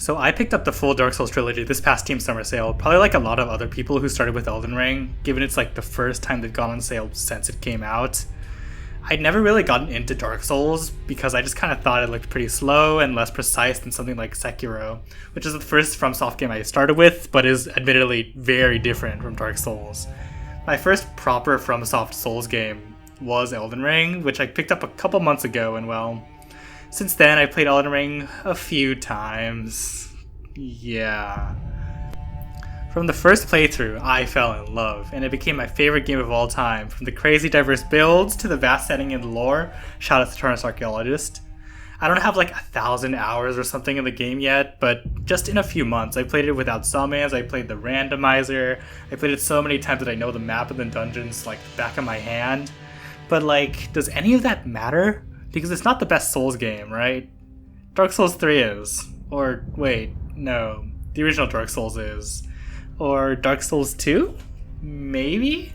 So I picked up the full Dark Souls trilogy this past Team Summer sale, probably like a lot of other people who started with Elden Ring, given it's like the first time they've gone on sale since it came out. I'd never really gotten into Dark Souls because I just kind of thought it looked pretty slow and less precise than something like Sekiro, which is the first FromSoft game I started with, but is admittedly very different from Dark Souls. My first proper FromSoft Souls game was Elden Ring, which I picked up a couple months ago, and well, since then I played Elden Ring a few times. Yeah. From the first playthrough, I fell in love, and it became my favorite game of all time, from the crazy diverse builds to the vast setting and lore. Shout out to Turnus Archaeologist. I don't have like 1,000 hours or something in the game yet, but just in a few months. I played it without summons, I played the randomizer, I played it so many times that I know the map and the dungeons like the back of my hand. But like, does any of that matter? Because it's not the best Souls game, right? Dark Souls 3 is. Or, wait, no. The original Dark Souls is. Or Dark Souls 2? Maybe?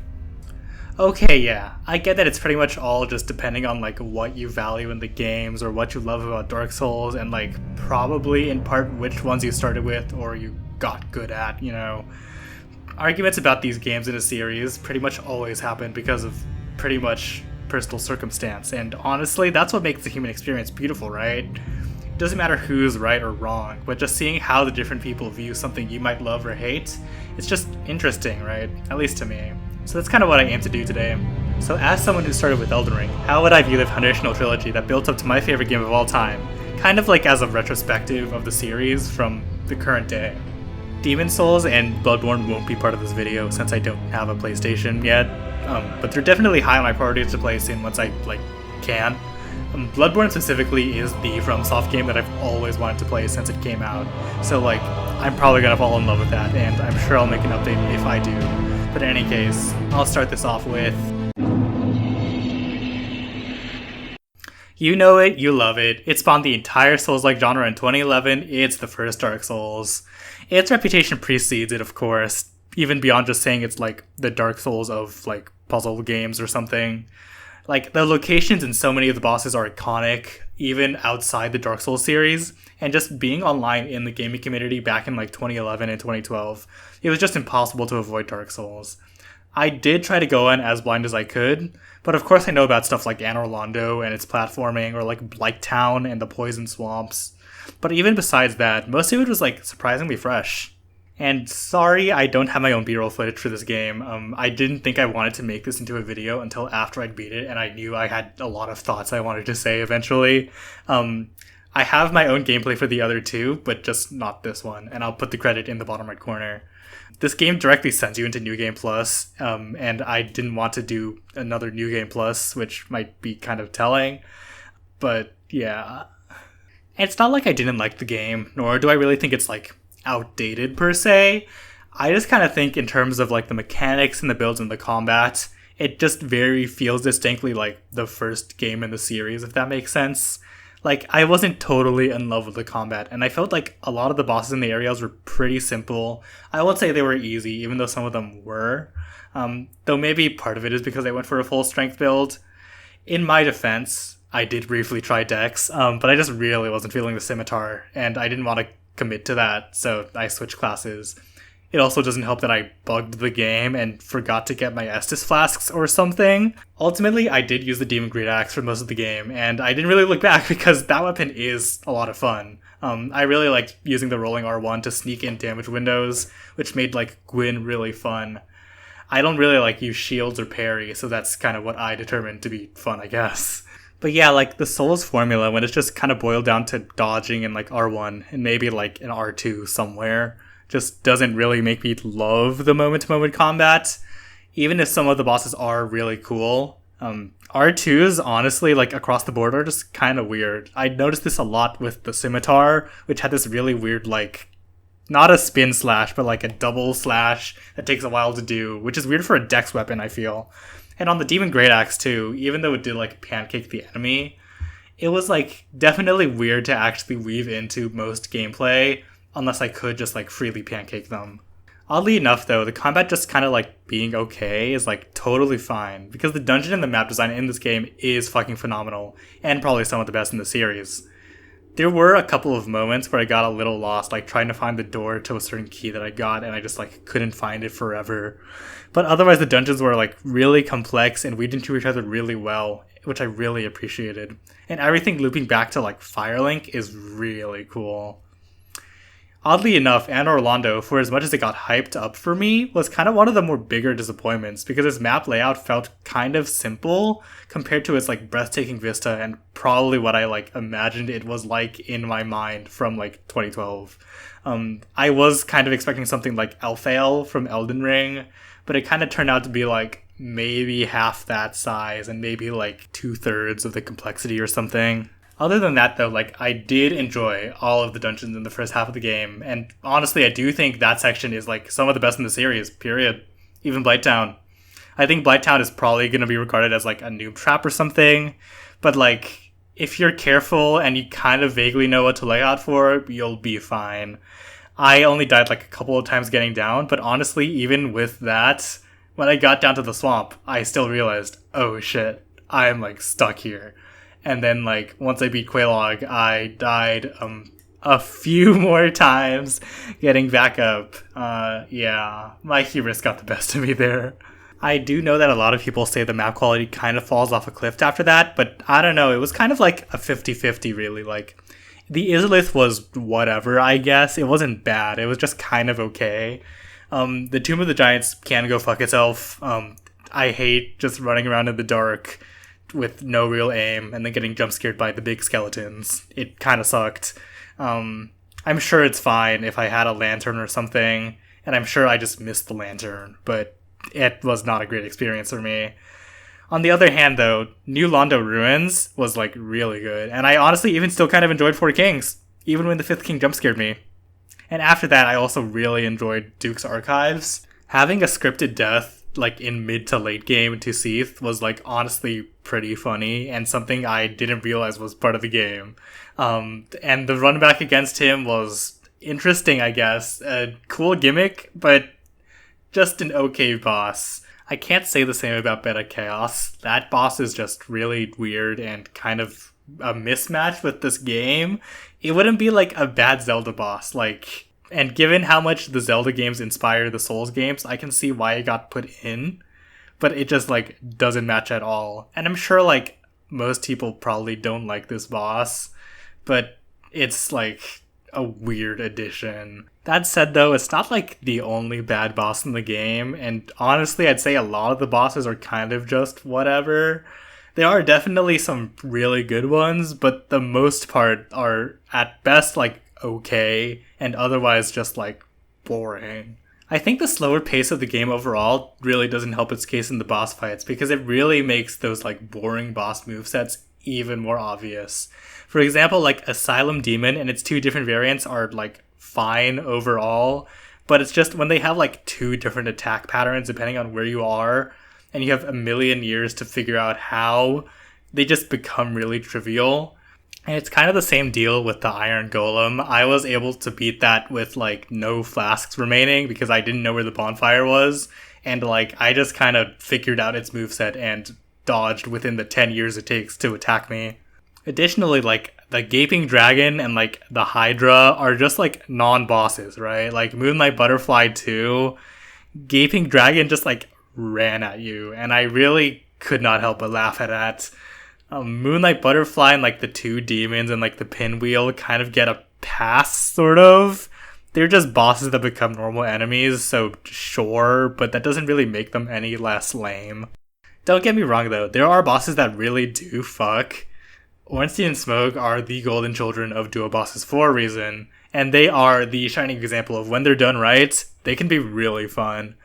Okay, yeah. I get that it's pretty much all just depending on, like, what you value in the games or what you love about Dark Souls and, like, probably in part which ones you started with or you got good at, you know. Arguments about these games in a series pretty much always happen because of pretty much personal circumstance, and honestly, that's what makes the human experience beautiful, right? It doesn't matter who's right or wrong, but just seeing how the different people view something you might love or hate, it's just interesting, right? At least to me. So that's kind of what I aim to do today. So as someone who started with Elden Ring, how would I view the foundational trilogy that built up to my favorite game of all time? Kind of like as a retrospective of the series from the current day. Demon Souls and Bloodborne won't be part of this video since I don't have a PlayStation yet, but they're definitely high on my priorities to play soon once I, can. Bloodborne specifically is the FromSoft game that I've always wanted to play since it came out, so, I'm probably gonna fall in love with that, and I'm sure I'll make an update if I do. But in any case, I'll start this off with... You know it, you love it. It spawned the entire Souls-like genre in 2011. It's the first Dark Souls. Its reputation precedes it, of course, even beyond just saying it's like the Dark Souls of puzzle games or something. The locations in so many of the bosses are iconic, even outside the Dark Souls series, and just being online in the gaming community back in 2011 and 2012, it was just impossible to avoid Dark Souls. I did try to go in as blind as I could, but of course I know about stuff like Anor Londo and its platforming, or Blighttown and the Poison Swamps. But even besides that, most of it was surprisingly fresh. And sorry I don't have my own B-roll footage for this game. I didn't think I wanted to make this into a video until after I'd beat it, and I knew I had a lot of thoughts I wanted to say eventually. I have my own gameplay for the other two, but just not this one, and I'll put the credit in the bottom right corner. This game directly sends you into New Game Plus, and I didn't want to do another New Game Plus, which might be kind of telling, but yeah. It's not like I didn't like the game, nor do I really think it's outdated per se. I just kind of think in terms of the mechanics and the builds and the combat, it just very feels distinctly like the first game in the series, if that makes sense. I wasn't totally in love with the combat, and I felt like a lot of the bosses in the areas were pretty simple. I won't say they were easy, even though some of them were. Though maybe part of it is because I went for a full strength build. In my defense, I did briefly try Dex, but I just really wasn't feeling the scimitar, and I didn't want to commit to that, so I switched classes. It also doesn't help that I bugged the game and forgot to get my Estus flasks or something. Ultimately, I did use the Demon Great Axe for most of the game, and I didn't really look back because that weapon is a lot of fun. I really liked using the rolling R1 to sneak in damage windows, which made Gwyn really fun. I don't really use shields or parry, so that's kind of what I determined to be fun, I guess. But yeah, the Souls formula, when it's just kind of boiled down to dodging in R1 and maybe an R2 somewhere, just doesn't really make me love the moment-to-moment combat, even if some of the bosses are really cool. R2s, honestly, across the board, are just kind of weird. I noticed this a lot with the Scimitar, which had this really weird, not a spin slash, but a double slash that takes a while to do, which is weird for a dex weapon, I feel. And on the Demon Great Axe, too, even though it did, pancake the enemy, it was, definitely weird to actually weave into most gameplay, unless I could just, freely pancake them. Oddly enough, though, the combat just kind of, being okay is, totally fine, because the dungeon and the map design in this game is fucking phenomenal, and probably some of the best in the series. There were a couple of moments where I got a little lost, like trying to find the door to a certain key that I got, and I just like couldn't find it forever. But otherwise, the dungeons were like really complex, and we did to each other really well, which I really appreciated. And everything looping back to like Firelink is really cool. Oddly enough, Anne Orlando, for as much as it got hyped up for me, was kind of one of the more bigger disappointments because its map layout felt kind of simple compared to its like breathtaking vista and probably what I like imagined it was like in my mind from like 2012. I was kind of expecting something like Elphael from Elden Ring, but it kind of turned out to be like maybe half that size and maybe like 2/3 of the complexity or something. Other than that, though, like, I did enjoy all of the dungeons in the first half of the game, and honestly, I do think that section is, like, some of the best in the series, period. Even Blighttown. I think Blighttown is probably going to be regarded as, like, a noob trap or something, but, like, if you're careful and you kind of vaguely know what to lay out for, you'll be fine. I only died, like, a couple of times getting down, but honestly, even with that, when I got down to the swamp, I still realized, oh shit, I'm, like, stuck here. And then, like, once I beat Quelaag, I died a few more times getting back up. Yeah, my hubris got the best of me there. I do know that a lot of people say the map quality kind of falls off a cliff after that, but I don't know, it was kind of like a 50-50, really. Like, the Izalith was whatever, I guess. It wasn't bad, it was just kind of okay. The Tomb of the Giants can go fuck itself. I hate just running around in the dark with no real aim and then getting jump scared by the big skeletons. It kind of sucked. I'm sure it's fine if I had a lantern or something, and I'm sure I just missed the lantern, but it was not a great experience for me. On the other hand, though, New Londo Ruins was, like, really good, and I honestly even still kind of enjoyed Four Kings, even when the Fifth King jump scared me. And after that, I also really enjoyed Duke's Archives. Having a scripted death, like, in mid to late game to Seath was, like, honestly pretty funny and something I didn't realize was part of the game. And the run back against him was interesting, I guess. A cool gimmick, but just an okay boss. I can't say the same about Beta Chaos. That boss is just really weird and kind of a mismatch with this game. It wouldn't be like a bad Zelda boss, like, and given how much the Zelda games inspire the Souls games, I can see why it got put in, but it just, like, doesn't match at all. And I'm sure, like, most people probably don't like this boss, but it's, like, a weird addition. That said, though, it's not, like, the only bad boss in the game, and honestly, I'd say a lot of the bosses are kind of just whatever. There are definitely some really good ones, but the most part are, at best, like, okay, and otherwise just, like, boring. I think the slower pace of the game overall really doesn't help its case in the boss fights, because it really makes those, like, boring boss movesets even more obvious. For example, like, Asylum Demon and its two different variants are, like, fine overall, but it's just when they have, like, two different attack patterns depending on where you are, and you have a million years to figure out how, they just become really trivial. And it's kind of the same deal with the Iron Golem. I was able to beat that with, like, no flasks remaining because I didn't know where the bonfire was. And, like, I just kind of figured out its moveset and dodged within the 10 years it takes to attack me. Additionally, like, the Gaping Dragon and, like, the Hydra are just, like, non-bosses, right? Like, Moonlight Butterfly 2, Gaping Dragon just, like, ran at you. And I really could not help but laugh at that. Moonlight Butterfly and, like, the two demons and, like, the pinwheel kind of get a pass, sort of. They're just bosses that become normal enemies, so sure, but that doesn't really make them any less lame. Don't get me wrong, though, there are bosses that really do fuck. Ornstein and Smoke are the golden children of duo bosses for a reason, and they are the shining example of when they're done right, they can be really fun.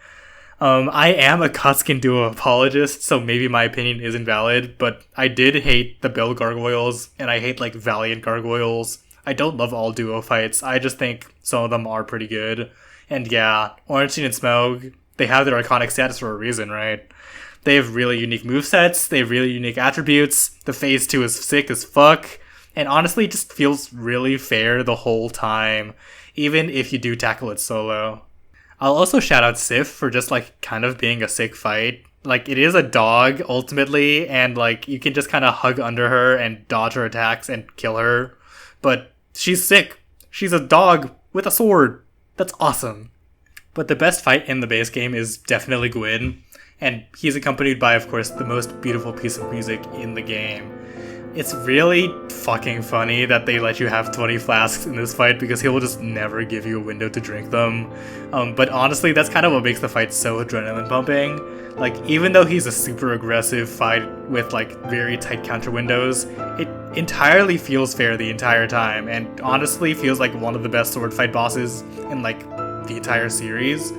I am a Kotskin duo apologist, so maybe my opinion isn't valid, but I did hate the Bill Gargoyles, and I hate, like, Valiant Gargoyles. I don't love all duo fights, I just think some of them are pretty good. And yeah, Ornstein and Smoke, they have their iconic status for a reason, right? They have really unique movesets, they have really unique attributes, the phase 2 is sick as fuck, and honestly it just feels really fair the whole time, even if you do tackle it solo. I'll also shout out Sif for just, like, kind of being a sick fight. Like, it is a dog, ultimately, and, like, you can just kind of hug under her and dodge her attacks and kill her. but she's sick. She's a dog with a sword. That's awesome. But the best fight in the base game is definitely Gwyn, and he's accompanied by, of course, the most beautiful piece of music in the game. It's really fucking funny that they let you have 20 flasks in this fight because he will just never give you a window to drink them. But honestly, that's kind of what makes the fight so adrenaline pumping. Like, even though he's a super aggressive fight with like very tight counter windows, it entirely feels fair the entire time, and honestly feels like one of the best sword fight bosses in like the entire series.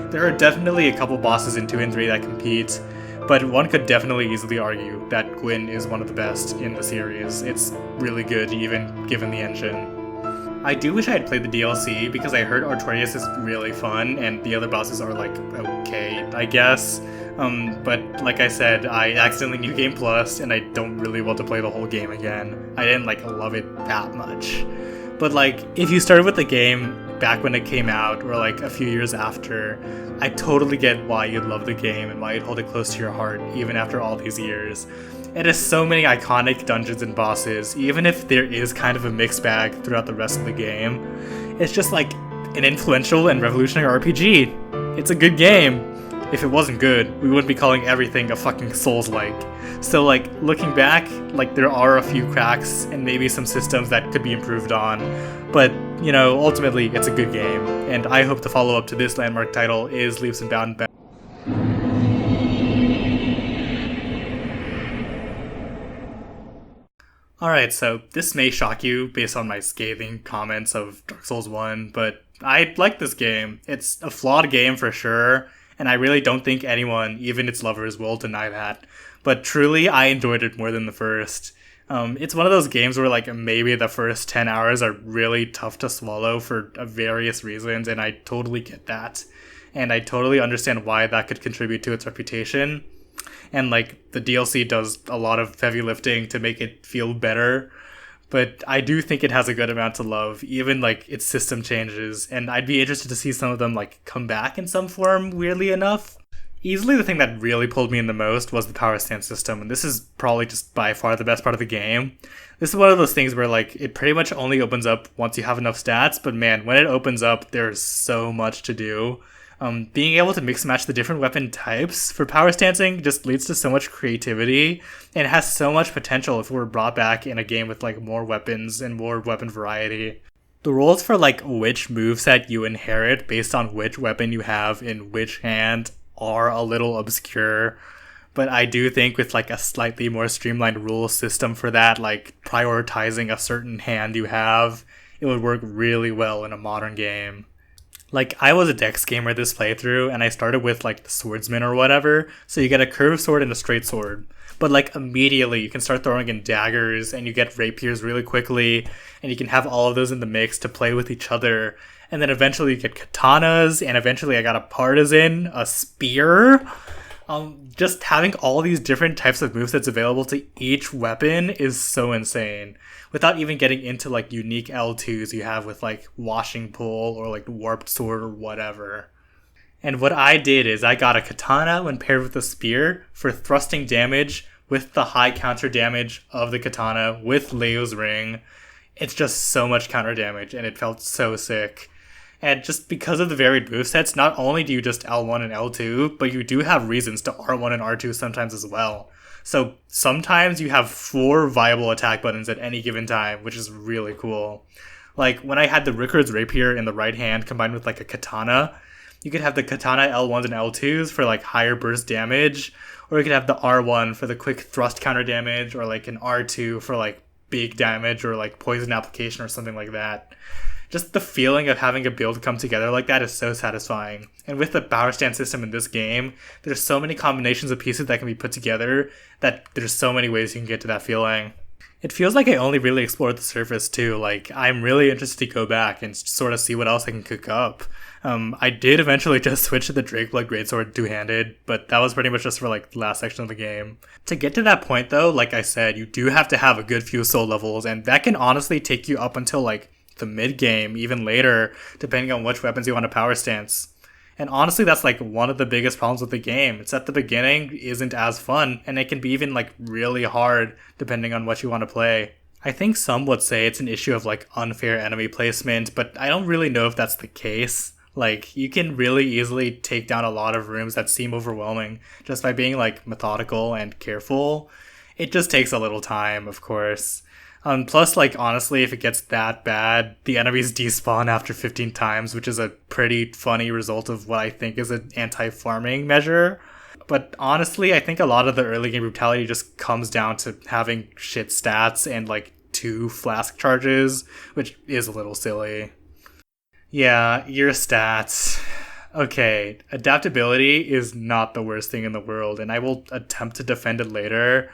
There are definitely a couple bosses in 2 and 3 that compete, but one could definitely easily argue that Gwyn is one of the best in the series. It's really good, even given the engine. I do wish I had played the DLC, because I heard Artorias is really fun, and the other bosses are like, okay, I guess. But like I said, I accidentally New Game Plus, and I don't really want to play the whole game again. I didn't like love it that much. But like, if you started with the game back when it came out, or like a few years after, I totally get why you'd love the game and why you'd hold it close to your heart even after all these years. It has so many iconic dungeons and bosses, even if there is kind of a mixed bag throughout the rest of the game. It's just like an influential and revolutionary RPG. It's a good game. If it wasn't good, we wouldn't be calling everything a fucking Souls-like. So like, looking back, like there are a few cracks and maybe some systems that could be improved on, but you know, ultimately it's a good game, and I hope the follow-up to this landmark title is Leaps and Bounds. Alright, so this may shock you based on my scathing comments of Dark Souls 1, but I like this game. It's a flawed game for sure, and I really don't think anyone, even its lovers, will deny that. But truly, I enjoyed it more than the first. It's one of those games where like maybe the first 10 hours are really tough to swallow for various reasons, and I totally get that. And I totally understand why that could contribute to its reputation. And like, the DLC does a lot of heavy lifting to make it feel better. But I do think it has a good amount to love, even like its system changes, and I'd be interested to see some of them like come back in some form, weirdly enough. Easily the thing that really pulled me in the most was the power stance system, and this is probably just by far the best part of the game. This is one of those things where like it pretty much only opens up once you have enough stats, but man, when it opens up, there's so much to do. Being able to mix and match the different weapon types for power stancing just leads to so much creativity, and it has so much potential if it were brought back in a game with like more weapons and more weapon variety. The rules for like which moveset you inherit based on which weapon you have in which hand are a little obscure, but I do think with like a slightly more streamlined rule system for that, like prioritizing a certain hand you have, it would work really well in a modern game. Like, I was a Dex gamer this playthrough, and I started with, like, the swordsman or whatever, so you get a curved sword and a straight sword. But, like, immediately you can start throwing in daggers, and you get rapiers really quickly, and you can have all of those in the mix to play with each other. And then eventually you get katanas, and eventually I got a partisan, a spear. Just having all these different types of movesets available to each weapon is so insane. Without even getting into like unique L2s you have with like washing pole or like warped sword or whatever. And what I did is I got a katana when paired with a spear for thrusting damage with the high counter damage of the katana with Leo's ring. It's just so much counter damage, and it felt so sick. And just because of the varied movesets, not only do you just L1 and L2, but you do have reasons to R1 and R2 sometimes as well. So sometimes you have 4 viable attack buttons at any given time, which is really cool. Like, when I had the Rickard's Rapier in the right hand combined with like a katana, you could have the katana L1s and L2s for like higher burst damage, or you could have the R1 for the quick thrust counter damage, or like an R2 for like big damage or like poison application or something like that. Just the feeling of having a build come together like that is so satisfying. And with the power stance system in this game, there's so many combinations of pieces that can be put together that there's so many ways you can get to that feeling. It feels like I only really explored the surface too. Like, I'm really interested to go back and sort of see what else I can cook up. I did eventually just switch to the Drakeblood Greatsword two-handed, but that was pretty much just for like the last section of the game. To get to that point though, like I said, you do have to have a good few soul levels, and that can honestly take you up until like the mid-game, even later, depending on which weapons you want to power stance. And honestly, that's like one of the biggest problems with the game. It's at the beginning isn't as fun, and it can be even like really hard depending on what you want to play. I think some would say it's an issue of like unfair enemy placement, but I don't really know if that's the case. Like, you can really easily take down a lot of rooms that seem overwhelming just by being like methodical and careful. It just takes a little time, of course. Plus, like, honestly, if it gets that bad, the enemies despawn after 15 times, which is a pretty funny result of what I think is an anti-farming measure. But honestly, I think a lot of the early game brutality just comes down to having shit stats and, like, 2 flask charges, which is a little silly. Yeah, your stats. Okay, adaptability is not the worst thing in the world, and I will attempt to defend it later.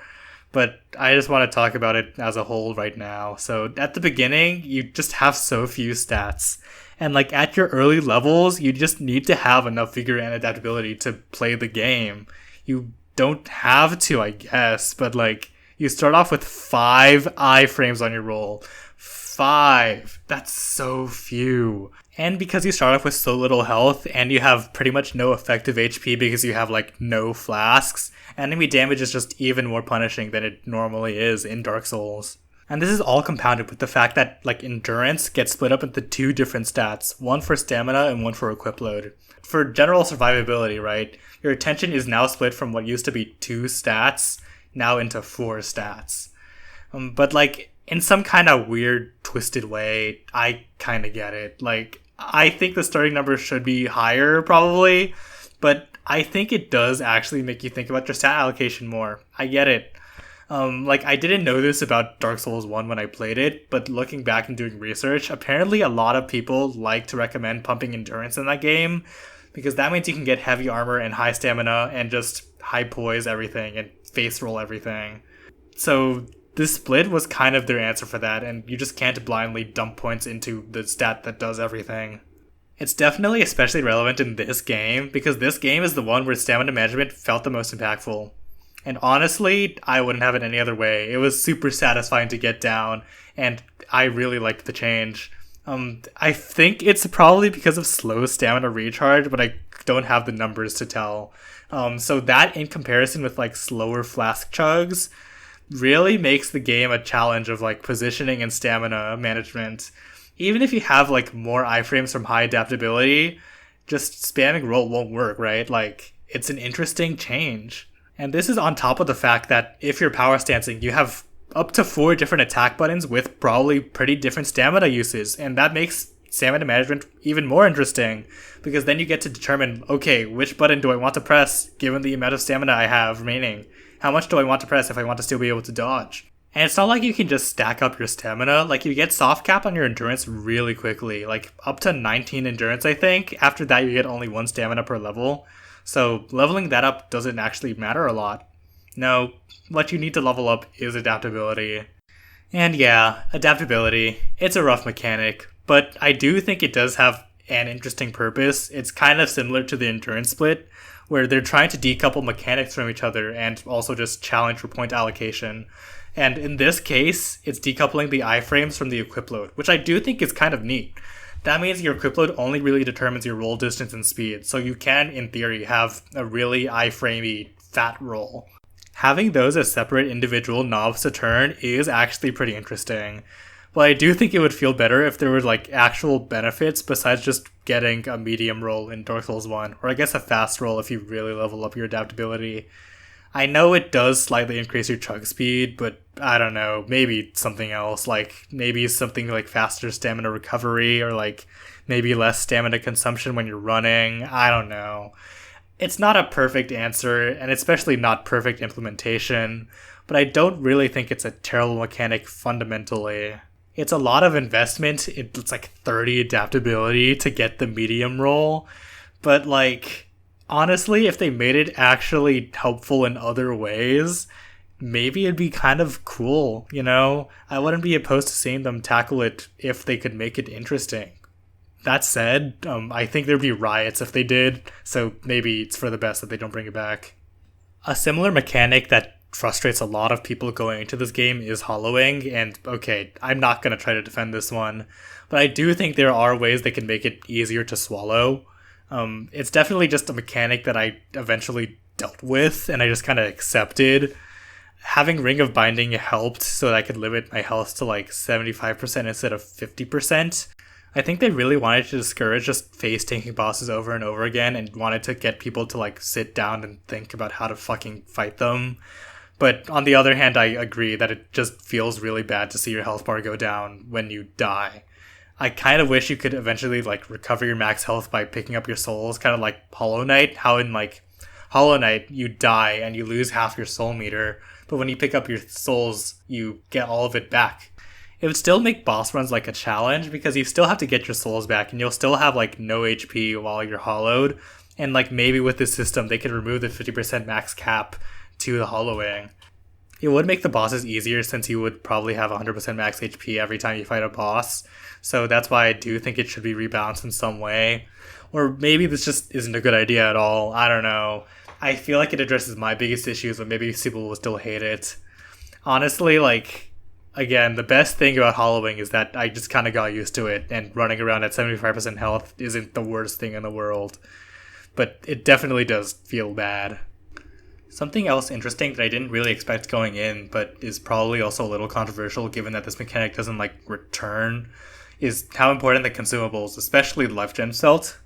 But I just want to talk about it as a whole right now. So at the beginning, you just have so few stats. And like at your early levels, you just need to have enough vigor and adaptability to play the game. You don't have to, I guess, but like you start off with 5 iframes on your roll. 5. That's so few. And because you start off with so little health and you have pretty much no effective HP because you have like no flasks, enemy damage is just even more punishing than it normally is in Dark Souls. And this is all compounded with the fact that like endurance gets split up into 2 different stats, one for stamina and one for equip load. For general survivability, right, your attention is now split from what used to be 2 stats now into 4 stats. But like in some kind of weird twisted way, I kind of get it. Like, I think the starting number should be higher probably, but I think it does actually make you think about your stat allocation more. I get it. Like, I didn't know this about Dark Souls 1 when I played it, but looking back and doing research, apparently a lot of people like to recommend pumping endurance in that game, because that means you can get heavy armor and high stamina and just high poise everything and face roll everything. So this split was kind of their answer for that, and you just can't blindly dump points into the stat that does everything. It's definitely especially relevant in this game, because this game is the one where stamina management felt the most impactful. And honestly, I wouldn't have it any other way. It was super satisfying to get down, and I really liked the change. I think it's probably because of slow stamina recharge, but I don't have the numbers to tell. So that in comparison with like slower flask chugs really makes the game a challenge of like positioning and stamina management. Even if you have like more iframes from high adaptability, just spamming roll won't work, right? Like, it's an interesting change. And this is on top of the fact that if you're power stancing, you have up to 4 different attack buttons with probably pretty different stamina uses, and that makes stamina management even more interesting, because then you get to determine, okay, which button do I want to press given the amount of stamina I have remaining? How much do I want to press if I want to still be able to dodge? And it's not like you can just stack up your stamina. Like, you get soft cap on your endurance really quickly, like up to 19 endurance, I think. After that, you get only 1 stamina per level. So leveling that up doesn't actually matter a lot. No, what you need to level up is adaptability. And yeah, adaptability. It's a rough mechanic, but I do think it does have an interesting purpose. It's kind of similar to the endurance split, where they're trying to decouple mechanics from each other and also just challenge for point allocation. And in this case, it's decoupling the iframes from the equip load, which I do think is kind of neat. That means your equip load only really determines your roll distance and speed, so you can, in theory, have a really iframey fat roll. Having those as separate individual knobs to turn is actually pretty interesting. But I do think it would feel better if there were like actual benefits besides just getting a medium roll in Dark Souls 1, or I guess a fast roll if you really level up your adaptability. I know it does slightly increase your chug speed, but I don't know, maybe something else, like maybe something like faster stamina recovery, or like maybe less stamina consumption when you're running. I don't know. It's not a perfect answer, and especially not perfect implementation, but I don't really think it's a terrible mechanic fundamentally. It's a lot of investment. It's like 30 adaptability to get the medium roll. But like, honestly, if they made it actually helpful in other ways, maybe it'd be kind of cool, you know? I wouldn't be opposed to seeing them tackle it if they could make it interesting. That said, I think there'd be riots if they did, so maybe it's for the best that they don't bring it back. A similar mechanic that frustrates a lot of people going into this game is hollowing, and okay, I'm not going to try to defend this one, but I do think there are ways they can make it easier to swallow. It's definitely just a mechanic that I eventually dealt with, and I just kind of accepted. Having Ring of Binding helped so that I could limit my health to like 75% instead of 50%. I think they really wanted to discourage just face tanking bosses over and over again and wanted to get people to like sit down and think about how to fucking fight them. But on the other hand, I agree that it just feels really bad to see your health bar go down when you die. I kind of wish you could eventually like recover your max health by picking up your souls, kind of like Hollow Knight, how in like Hollow Knight you die and you lose half your soul meter, but when you pick up your souls, you get all of it back. It would still make boss runs like a challenge because you still have to get your souls back and you'll still have like no HP while you're hollowed. And like maybe with this system, they could remove the 50% max cap to the hollowing. It would make the bosses easier since you would probably have 100% max HP every time you fight a boss. So that's why I do think it should be rebalanced in some way. Or maybe this just isn't a good idea at all. I don't know. I feel like it addresses my biggest issues, but maybe people will still hate it. Honestly, like, again, the best thing about hollowing is that I just kind of got used to it, and running around at 75% health isn't the worst thing in the world. But it definitely does feel bad. Something else interesting that I didn't really expect going in, but is probably also a little controversial given that this mechanic doesn't, like, return, is how important the consumables, especially the life gems, felt.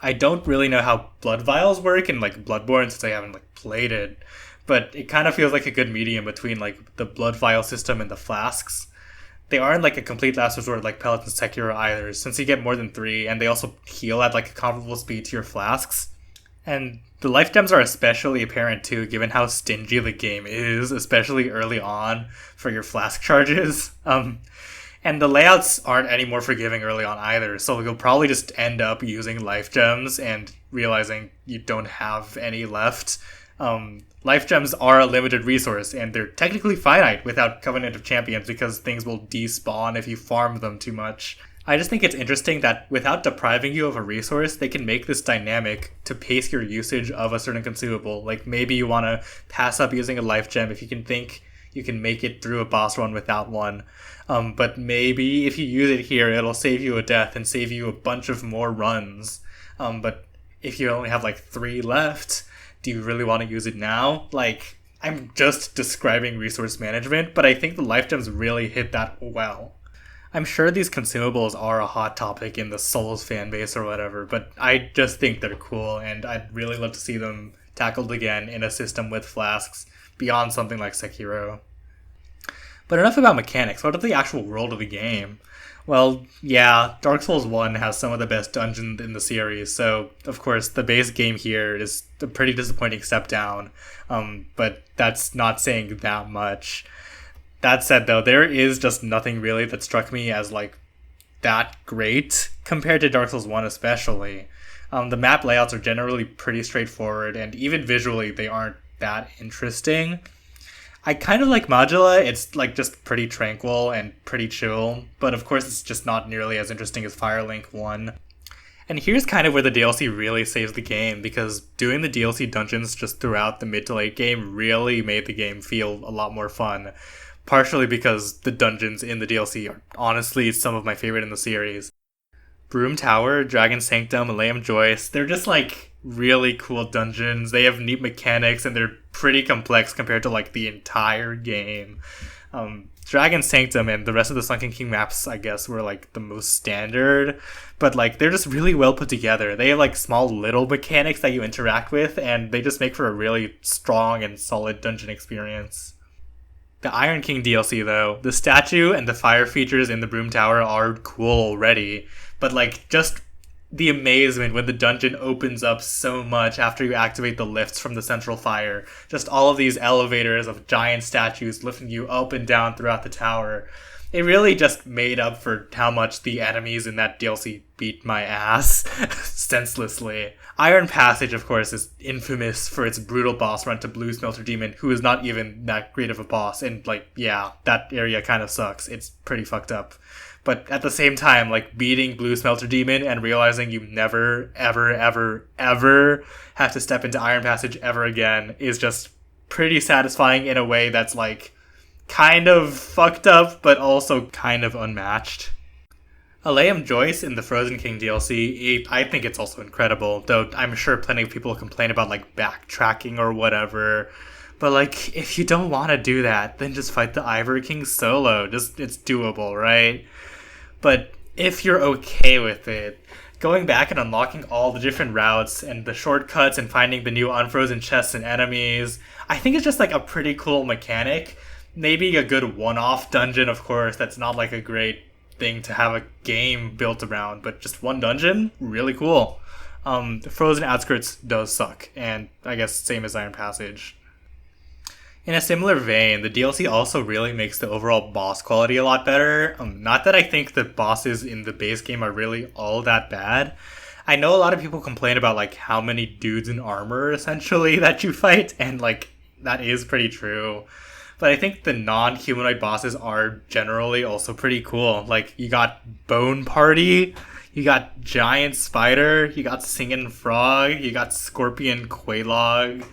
I don't really know how blood vials work in, like, Bloodborne since I haven't, like, played it, but it kind of feels like a good medium between, like, the blood vial system and the flasks. They aren't, like, a complete last resort like Pellet and Sekiro either, since you get more than 3, and they also heal at, like, a comparable speed to your flasks. And the life gems are especially apparent too, given how stingy the game is, especially early on, for your flask charges. And the layouts aren't any more forgiving early on either, so you'll probably just end up using life gems and realizing you don't have any left. Life gems are a limited resource, and they're technically finite without Covenant of Champions because things will despawn if you farm them too much. I just think it's interesting that without depriving you of a resource, they can make this dynamic to pace your usage of a certain consumable. Like maybe you want to pass up using a life gem if you can think you can make it through a boss run without one. But maybe if you use it here, it'll save you a death and save you a bunch of more runs. But if you only have like 3 left, do you really want to use it now? Like, I'm just describing resource management, but I think the life gems really hit that well. I'm sure these consumables are a hot topic in the Souls fanbase or whatever, but I just think they're cool, and I'd really love to see them tackled again in a system with flasks beyond something like Sekiro. But enough about mechanics. What of the actual world of the game? Well, yeah, Dark Souls 1 has some of the best dungeons in the series, so of course the base game here is a pretty disappointing step down, but that's not saying that much. That said, though, there is just nothing really that struck me as, like, that great compared to Dark Souls 1 especially. The map layouts are generally pretty straightforward, and even visually, they aren't that interesting. I kind of like Modula. It's, like, just pretty tranquil and pretty chill, but of course it's just not nearly as interesting as Firelink 1. And here's kind of where the DLC really saves the game, because doing the DLC dungeons just throughout the mid to late game really made the game feel a lot more fun. Partially because the dungeons in the DLC are honestly some of my favorite in the series. Broom Tower, Dragon Sanctum, and Liam Joyce, they're just like really cool dungeons. They have neat mechanics and they're pretty complex compared to like the entire game. Dragon Sanctum and the rest of the Sunken King maps, I guess, were like the most standard, but like they're just really well put together. They have like small little mechanics that you interact with, and they just make for a really strong and solid dungeon experience. The Iron King DLC, though, the statue and the fire features in the Broom Tower are cool already, but like just the amazement when the dungeon opens up so much after you activate the lifts from the central fire. Just all of these elevators of giant statues lifting you up and down throughout the tower. It really just made up for how much the enemies in that DLC beat my ass senselessly. Iron Passage, of course, is infamous for its brutal boss run to Blue Smelter Demon, who is not even that great of a boss, and, like, yeah, that area kind of sucks. It's pretty fucked up. But at the same time, like, beating Blue Smelter Demon and realizing you never, ever, ever, ever have to step into Iron Passage ever again is just pretty satisfying in a way that's, like, kind of fucked up, but also kind of unmatched. Liam Joyce in the Frozen King DLC, I think it's also incredible, though I'm sure plenty of people complain about like backtracking or whatever, But like, if you don't want to do that, then just fight the Ivory King solo. It's doable, right? But if you're okay with it, going back and unlocking all the different routes and the shortcuts and finding the new unfrozen chests and enemies, I think it's just like a pretty cool mechanic. Maybe a good one-off dungeon, of course, that's not like a great thing to have a game built around, but just one dungeon, really cool. The Frozen Outskirts does suck, and I guess same as Iron Passage. In a similar vein, the DLC also really makes the overall boss quality a lot better. Not that I think the bosses in the base game are really all that bad. I know a lot of people complain about like how many dudes in armor essentially that you fight, and like that is pretty true. But I think the non-humanoid bosses are generally also pretty cool. Like you got Bone Party, you got Giant Spider, you got Singing Frog, you got Scorpion Quelaag.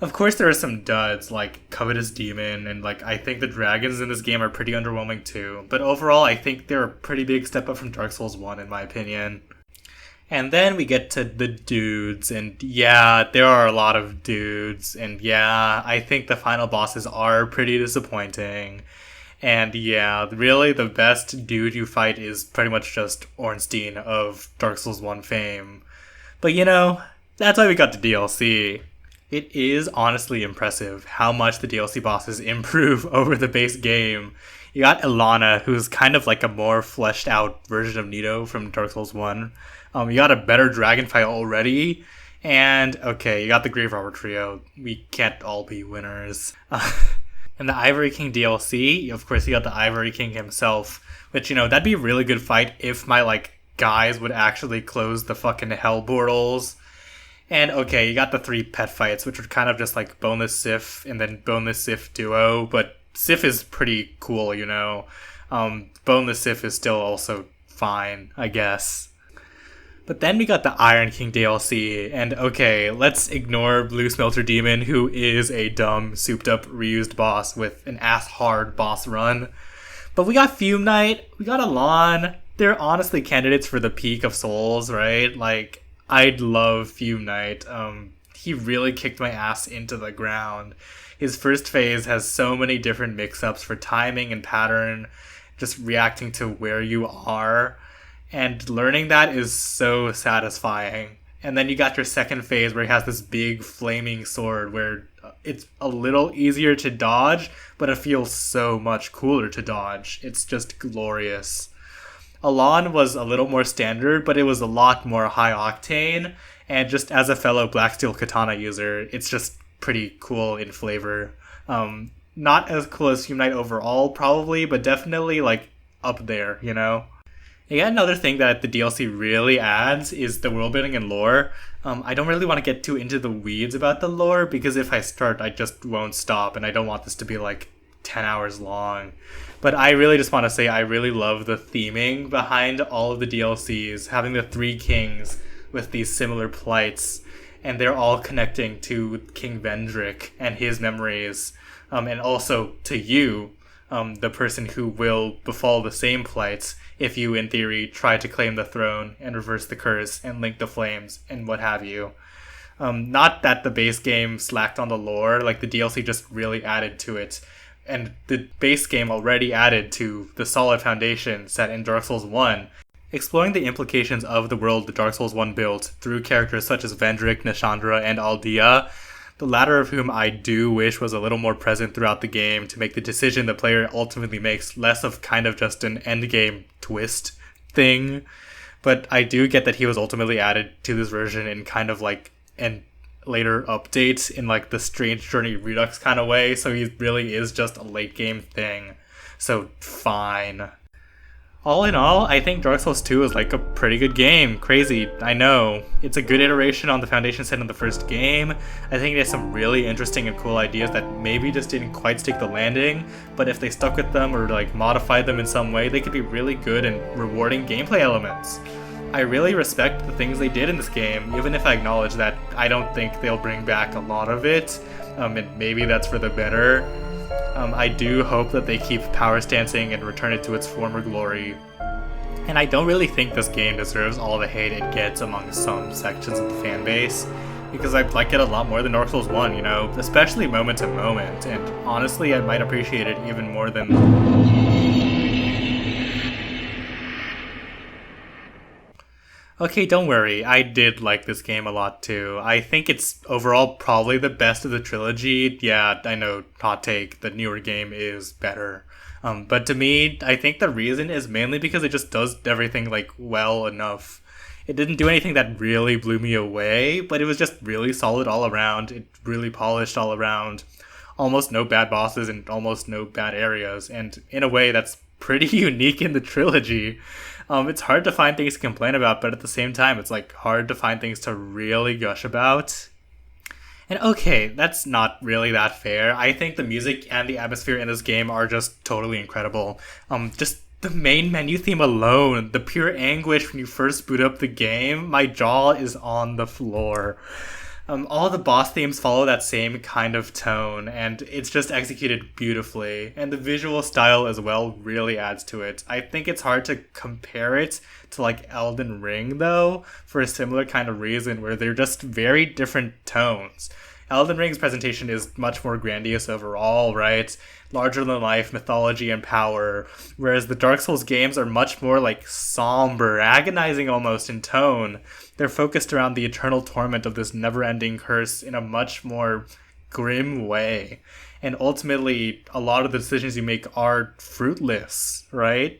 Of course, there are some duds like Covetous Demon, and like I think the dragons in this game are pretty underwhelming too. But overall, I think they're a pretty big step up from Dark Souls 1 in my opinion. And then we get to the dudes, and yeah, there are a lot of dudes, and yeah, I think the final bosses are pretty disappointing. And yeah, really the best dude you fight is pretty much just Ornstein of Dark Souls 1 fame. But you know, that's why we got the DLC. It is honestly impressive how much the DLC bosses improve over the base game. You got Ilana, who's kind of like a more fleshed out version of Nito from Dark Souls 1. You got a better dragon fight already. And okay, you got the Grave Robber Trio. We can't all be winners. And the Ivory King DLC, of course you got the Ivory King himself. Which, you know, that'd be a really good fight if my like guys would actually close the fucking hell portals. And okay, you got the 3 pet fights, which are kind of just like Boneless Sif and then Boneless Sif Duo, but Sif is pretty cool, you know. Boneless Sif is still also fine, I guess. But then we got the Iron King DLC, and okay, let's ignore Blue Smelter Demon, who is a dumb, souped-up, reused boss with an ass-hard boss run. But we got Fume Knight, we got Alon. They're honestly candidates for the peak of Souls, right? Like, I'd love Fume Knight. He really kicked my ass into the ground. His first phase has so many different mix-ups for timing and pattern, just reacting to where you are. And learning that is so satisfying. And then you got your second phase where he has this big flaming sword where it's a little easier to dodge, but it feels so much cooler to dodge. It's just glorious. Alon was a little more standard, but it was a lot more high octane. And just as a fellow Blacksteel Katana user, it's just pretty cool in flavor. Not as cool as Fume Knight overall, probably, but definitely like up there, you know? Yeah, another thing that the DLC really adds is the world building and lore. I don't really want to get too into the weeds about the lore, because if I start, I just won't stop, and I don't want this to be like 10 hours long. But I really just want to say I really love the theming behind all of the DLCs, having the 3 kings with these similar plights, and they're all connecting to King Vendrick and his memories, and also to you, the person who will befall the same plights if you, in theory, try to claim the throne and reverse the curse and link the flames and what have you. Not that the base game slacked on the lore, like the DLC just really added to it. And the base game already added to the solid foundation set in Dark Souls 1, exploring the implications of the world that Dark Souls 1 built through characters such as Vendrick, Nashandra, and Aldia, the latter of whom I do wish was a little more present throughout the game to make the decision the player ultimately makes less of kind of just an endgame twist thing. But I do get that he was ultimately added to this version in kind of like an later update in like the Strange Journey Redux kind of way, so he really is just a late game thing. So fine. All in all, I think Dark Souls 2 is like a pretty good game. Crazy, I know. It's a good iteration on the foundation set in the first game. I think it has some really interesting and cool ideas that maybe just didn't quite stick the landing, but if they stuck with them or like modified them in some way, they could be really good and rewarding gameplay elements. I really respect the things they did in this game, even if I acknowledge that I don't think they'll bring back a lot of it, and maybe that's for the better. I do hope that they keep power stancing and return it to its former glory. And I don't really think this game deserves all the hate it gets among some sections of the fanbase. because I like it a lot more than Dark Souls 1, you know, especially moment to moment, and honestly, I might appreciate it even more than... Okay, don't worry, I did like this game a lot too. I think it's overall probably the best of the trilogy. Yeah, I know, hot take, the newer game is better. But to me, I think the reason is mainly because it just does everything like well enough. It didn't do anything that really blew me away, but it was just really solid all around. It really polished all around. Almost no bad bosses and almost no bad areas. And in a way, that's pretty unique in the trilogy. It's hard to find things to complain about, but at the same time, it's like hard to find things to really gush about. And okay, that's not really that fair. I think the music and the atmosphere in this game are just totally incredible. Just the main menu theme alone, the pure anguish when you first boot up the game, my jaw is on the floor. All the boss themes follow that same kind of tone, and it's just executed beautifully. And the visual style as well really adds to it. I think it's hard to compare it to like Elden Ring though, for a similar kind of reason, where they're just very different tones. Elden Ring's presentation is much more grandiose overall, right? Larger than life, mythology, and power. Whereas the Dark Souls games are much more like somber, agonizing almost in tone. They're focused around the eternal torment of this never-ending curse in a much more grim way. And ultimately, a lot of the decisions you make are fruitless, right?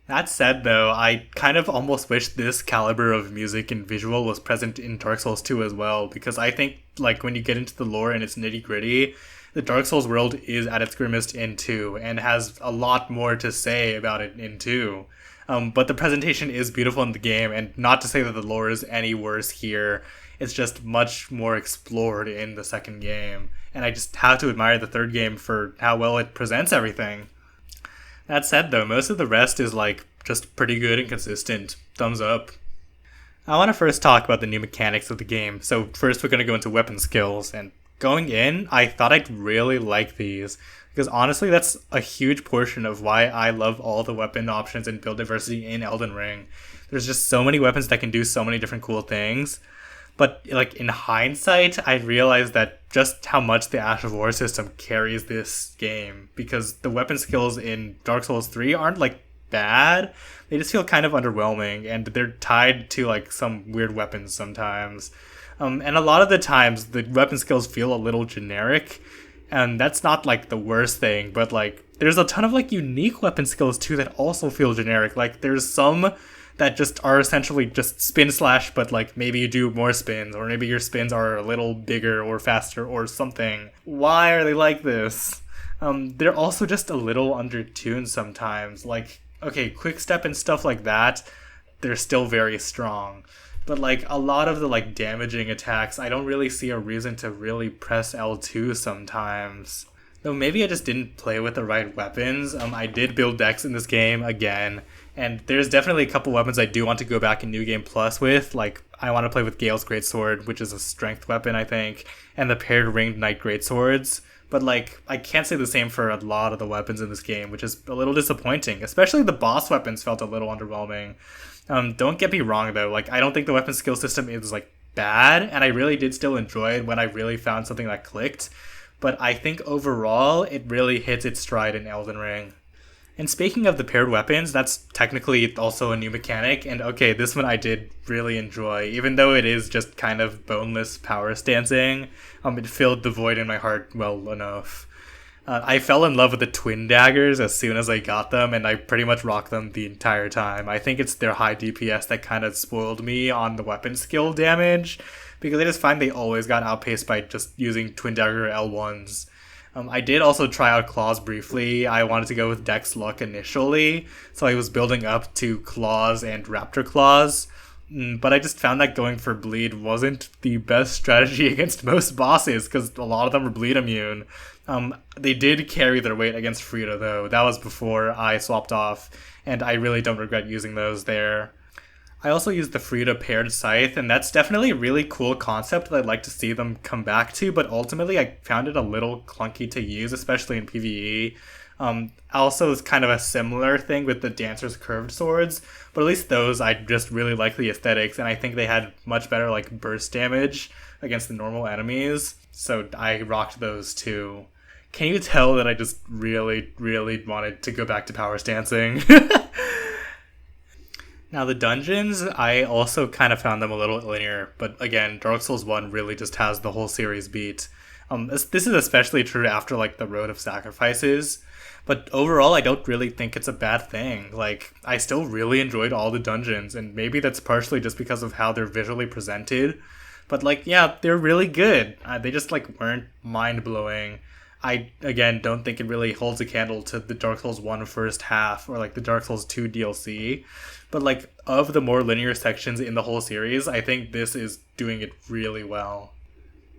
That said, though, I kind of almost wish this caliber of music and visual was present in Dark Souls 2 as well, because I think, like, when you get into the lore and its nitty-gritty, the Dark Souls world is at its grimmest in 2, and has a lot more to say about it in 2. But the presentation is beautiful in the game, and not to say that the lore is any worse here, it's just much more explored in the second game, and I just have to admire the third game for how well it presents everything. That said, though, most of the rest is, like, just pretty good and consistent. Thumbs up. I want to first talk about the new mechanics of the game. So first we're going to go into weapon skills, and going in, I thought I'd really like these, because honestly that's a huge portion of why I love all the weapon options and build diversity in Elden Ring. There's just so many weapons that can do so many different cool things. But like in hindsight, I realized that just how much the Ash of War system carries this game, because the weapon skills in Dark Souls 3 aren't like bad. They just feel kind of underwhelming, and they're tied to like some weird weapons sometimes. And a lot of the times the weapon skills feel a little generic, and that's not like the worst thing, but like there's a ton of like unique weapon skills too that also feel generic. Like there's some that just are essentially just spin slash, but like maybe you do more spins, or maybe your spins are a little bigger or faster or something. Why are they like this? They're also just a little undertuned sometimes. Like, okay, quick step and stuff like that, they're still very strong. But like a lot of the like damaging attacks, I don't really see a reason to really press L2 sometimes. Though maybe I just didn't play with the right weapons. I did build decks in this game again, and there's definitely a couple weapons I do want to go back in New Game Plus with. Like, I want to play with Gale's Greatsword, which is a strength weapon, I think, and the paired Ringed Knight Greatswords. But, like, I can't say the same for a lot of the weapons in this game, which is a little disappointing. Especially the boss weapons felt a little underwhelming. Don't get me wrong, though. Like, I don't think the weapon skill system is, like, bad, and I really did still enjoy it when I really found something that clicked. But I think overall, it really hits its stride in Elden Ring. And speaking of the paired weapons, that's technically also a new mechanic, and okay, this one I did really enjoy, even though it is just kind of boneless power stancing. It filled the void in my heart well enough. I fell in love with the twin daggers as soon as I got them, and I pretty much rocked them the entire time. I think it's their high DPS that kind of spoiled me on the weapon skill damage, because I just find they always got outpaced by just using twin dagger L1s. I did also try out claws briefly. I wanted to go with Dex Luck initially, so I was building up to claws and raptor claws, but I just found that going for bleed wasn't the best strategy against most bosses, because a lot of them were bleed immune. They did carry their weight against Frida though. That was before I swapped off, and I really don't regret using those there. I also used the Frida paired scythe, and that's definitely a really cool concept that I'd like to see them come back to, but ultimately I found it a little clunky to use, especially in PvE. Also, it's kind of a similar thing with the Dancer's curved swords, but at least those I just really like the aesthetics, and I think they had much better like burst damage against the normal enemies, so I rocked those too. Can you tell that I just really, really wanted to go back to power stancing? Now, the dungeons, I also kind of found them a little linear, but again, Dark Souls 1 really just has the whole series beat. This is especially true after, like, the Road of Sacrifices, but overall, I don't really think it's a bad thing. Like, I still really enjoyed all the dungeons, and maybe that's partially just because of how they're visually presented, but, like, yeah, they're really good. They just, like, weren't mind-blowing. I, again, don't think it really holds a candle to the Dark Souls 1 first half or, like, the Dark Souls 2 DLC. But, like, of the more linear sections in the whole series, I think this is doing it really well.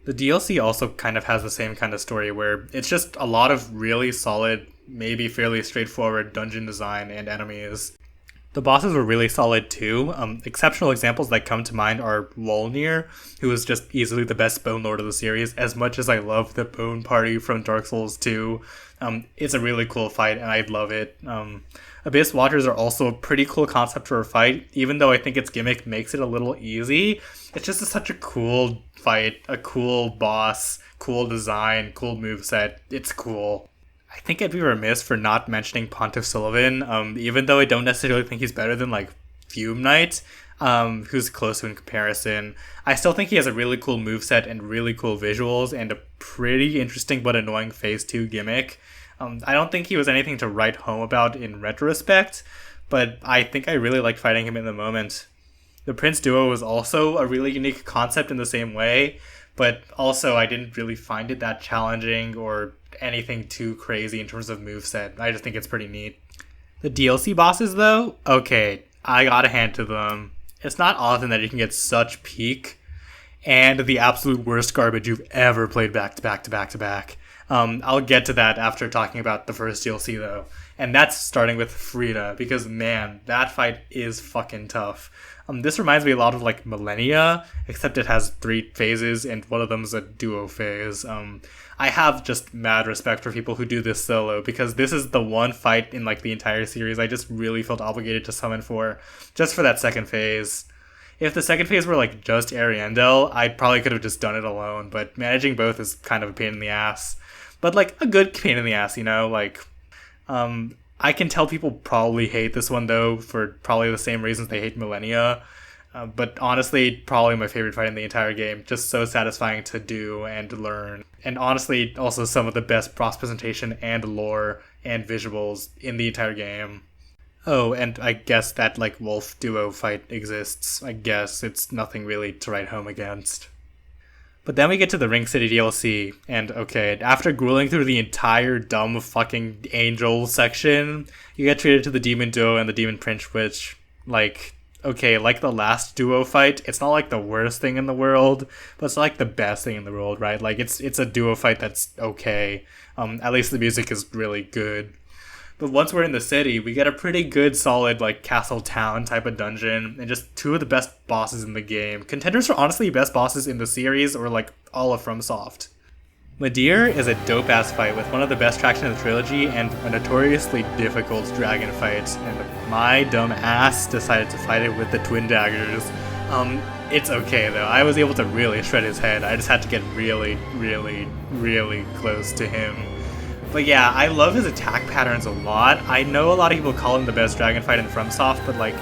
The DLC also kind of has the same kind of story where it's just a lot of really solid, maybe fairly straightforward dungeon design and enemies. The bosses were really solid too. Exceptional examples that come to mind are Wolnir, who is just easily the best Bone Lord of the series, as much as I love the Bone Party from Dark Souls 2. It's a really cool fight, and I love it. Abyss Watchers are also a pretty cool concept for a fight, even though I think its gimmick makes it a little easy. It's just such a cool fight, a cool boss, cool design, cool moveset. It's cool. I think I'd be remiss for not mentioning Pontiff Sullivan, even though I don't necessarily think he's better than, like, Fume Knight, who's close to in comparison. I still think he has a really cool moveset and really cool visuals and a pretty interesting but annoying Phase 2 gimmick. I don't think he was anything to write home about in retrospect, but I think I really liked fighting him in the moment. The Prince Duo was also a really unique concept in the same way, but also I didn't really find it that challenging or anything too crazy in terms of moveset. I just think it's pretty neat. The DLC bosses, though, okay, I gotta hand to them. It's not often that you can get such peak and the absolute worst garbage you've ever played back to back to back to back. I'll get to that after talking about the first DLC, though. And that's starting with Frida, because, man, that fight is fucking tough. This reminds me a lot of, like, Millennia, except it has 3 phases, and one of them's a duo phase. I have just mad respect for people who do this solo, because this is the one fight in, like, the entire series I just really felt obligated to summon for, just for that second phase. If the second phase were, like, just Ariandel, I probably could have just done it alone, but managing both is kind of a pain in the ass. But, like, a good pain in the ass, you know? Like, I can tell people probably hate this one, though, for probably the same reasons they hate Millennia. But honestly, probably my favorite fight in the entire game. Just so satisfying to do and learn. And honestly, also some of the best boss presentation and lore and visuals in the entire game. Oh, and I guess that, like, wolf duo fight exists. I guess it's nothing really to write home against. But then we get to the Ring City DLC, and okay, after grueling through the entire dumb fucking angel section, you get treated to the Demon Duo and the Demon Prince, which, like, okay, like the last duo fight, it's not like the worst thing in the world, but it's like the best thing in the world, right? Like, it's a duo fight that's okay. At least the music is really good. But once we're in the city, we get a pretty good, solid, like, castle town type of dungeon, and just 2 of the best bosses in the game. Contenders for honestly best bosses in the series, or, like, all of FromSoft. Midir is a dope-ass fight with one of the best tracks in the trilogy, and a notoriously difficult dragon fight, and my dumb ass decided to fight it with the twin daggers. It's okay, though. I was able to really shred his head. I just had to get really, really, really close to him. But yeah, I love his attack patterns a lot. I know a lot of people call him the best dragon fight in FromSoft, but, like,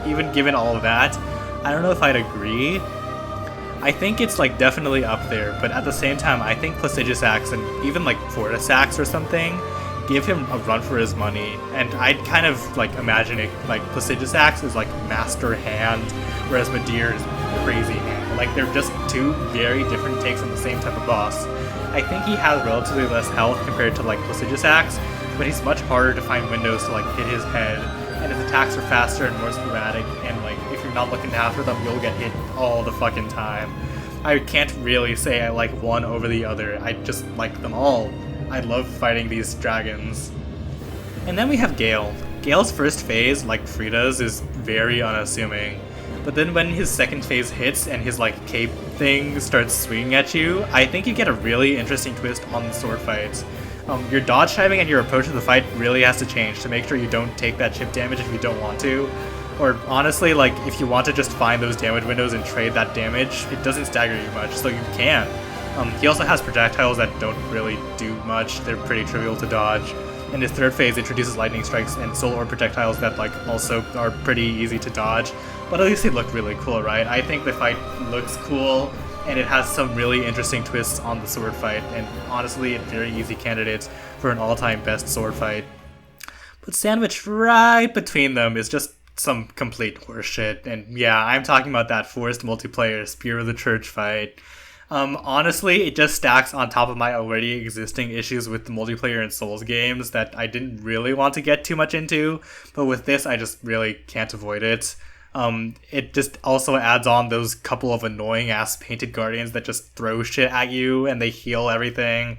even given all of that, I don't know if I'd agree. I think it's, like, definitely up there, but at the same time, I think Placiduous Axe and even, like, Fortis Axe or something give him a run for his money. And I'd kind of, like, imagine it, like, Placiduous Axe is, like, master hand, whereas Midir is crazy hand. Like, they're just 2 very different takes on the same type of boss. I think he has relatively less health compared to, like, Placiduous Axe, but he's much harder to find windows to, like, hit his head, and his attacks are faster and more sporadic, and, like, if you're not looking after them, you'll get hit all the fucking time. I can't really say I like one over the other, I just like them all. I love fighting these dragons. And then we have Gale. Gale's first phase, like Frida's, is very unassuming. But then when his second phase hits and his, like, cape thing starts swinging at you, I think you get a really interesting twist on the sword fights. Your dodge timing and your approach to the fight really has to change to make sure you don't take that chip damage if you don't want to. Or honestly, like, if you want to just find those damage windows and trade that damage, it doesn't stagger you much, so you can. He also has projectiles that don't really do much, they're pretty trivial to dodge. And his third phase introduces lightning strikes and soul orb projectiles that like also are pretty easy to dodge. But at least they look really cool, right? I think the fight looks cool, and it has some really interesting twists on the sword fight, and honestly, a very easy candidate for an all-time best sword fight. But sandwiched right between them is just some complete horseshit, and yeah, I'm talking about that forced multiplayer Spear of the Church fight. Honestly, it just stacks on top of my already existing issues with the multiplayer in Souls games that I didn't really want to get too much into, but with this, I just really can't avoid it. It just also adds on those couple of annoying ass painted guardians that just throw shit at you and they heal everything.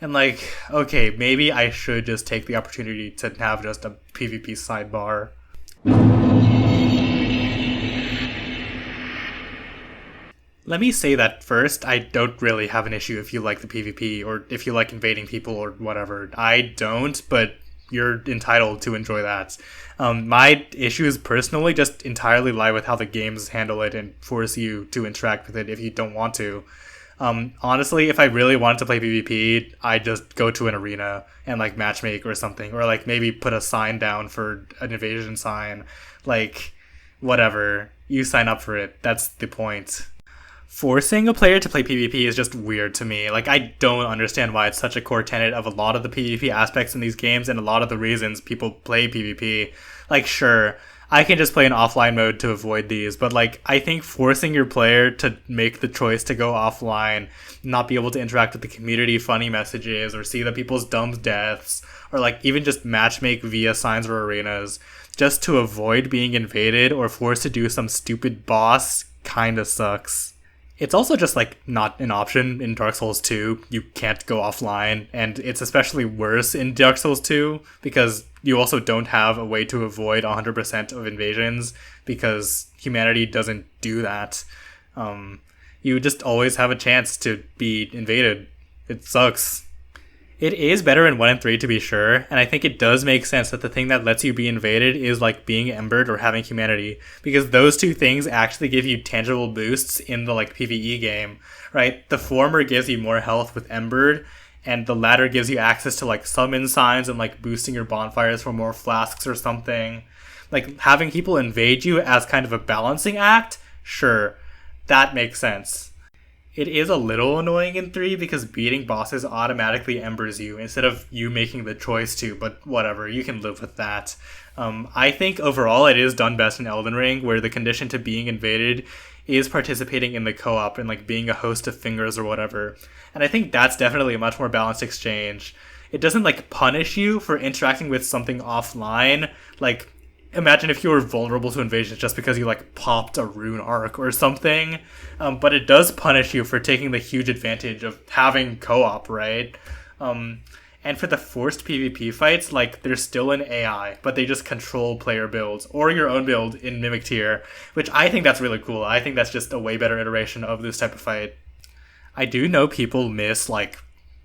And like, okay, maybe I should just take the opportunity to have just a PvP sidebar. Let me say that first, I don't really have an issue if you like the PvP or if you like invading people or whatever. I don't, but you're entitled to enjoy that. My issues personally just entirely lie with how the games handle it and force you to interact with it if you don't want to. Honestly, if I really wanted to play PvP, I'd just go to an arena and like matchmake or something, or like maybe put a sign down for an invasion sign. Like, whatever. You sign up for it. That's the point. Forcing a player to play PvP is just weird to me. Like, I don't understand why it's such a core tenet of a lot of the PvP aspects in these games and a lot of the reasons people play PvP. Like, sure, I can just play in offline mode to avoid these, but like, I think forcing your player to make the choice to go offline, not be able to interact with the community funny messages, or see the people's dumb deaths, or like even just matchmake via signs or arenas, just to avoid being invaded or forced to do some stupid boss, kinda sucks. It's also just, like, not an option in Dark Souls 2. You can't go offline, and it's especially worse in Dark Souls 2 because you also don't have a way to avoid 100% of invasions because humanity doesn't do that. You just always have a chance to be invaded. It sucks. It is better in 1 and 3 to be sure, and I think it does make sense that the thing that lets you be invaded is like being embered or having humanity, because those two things actually give you tangible boosts in the like PvE game, right? The former gives you more health with embered, and the latter gives you access to like summon signs and like boosting your bonfires for more flasks or something. Like having people invade you as kind of a balancing act, sure, that makes sense. It is a little annoying in 3 because beating bosses automatically embers you instead of you making the choice to, but whatever, you can live with that. I think overall it is done best in Elden Ring, where the condition to being invaded is participating in the co-op and like being a host of fingers or whatever. And I think that's definitely a much more balanced exchange. It doesn't like punish you for interacting with something offline, like imagine if you were vulnerable to invasions just because you like popped a rune arc or something, but it does punish you for taking the huge advantage of having co-op, right? And for the forced PvP fights, like there's still an AI, but they just control player builds or your own build in Mimic Tier, which I think that's really cool. I think that's just a way better iteration of this type of fight. I do know people miss like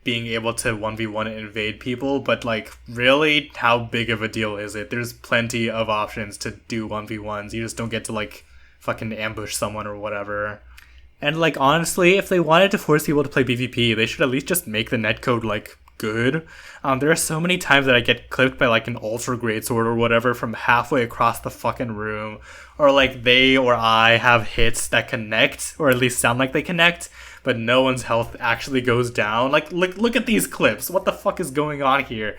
being able to 1v1 and invade people, but like really how big of a deal is it? There's plenty of options to do 1v1s. You just don't get to like fucking ambush someone or whatever. And like honestly, if they wanted to force people to play PvP, they should at least just make the netcode like good. There are so many times that I get clipped by like an ultra greatsword or whatever from halfway across the fucking room, or like they or I have hits that connect, or at least sound like they connect, but no one's health actually goes down. Like, look at these clips. What the fuck is going on here?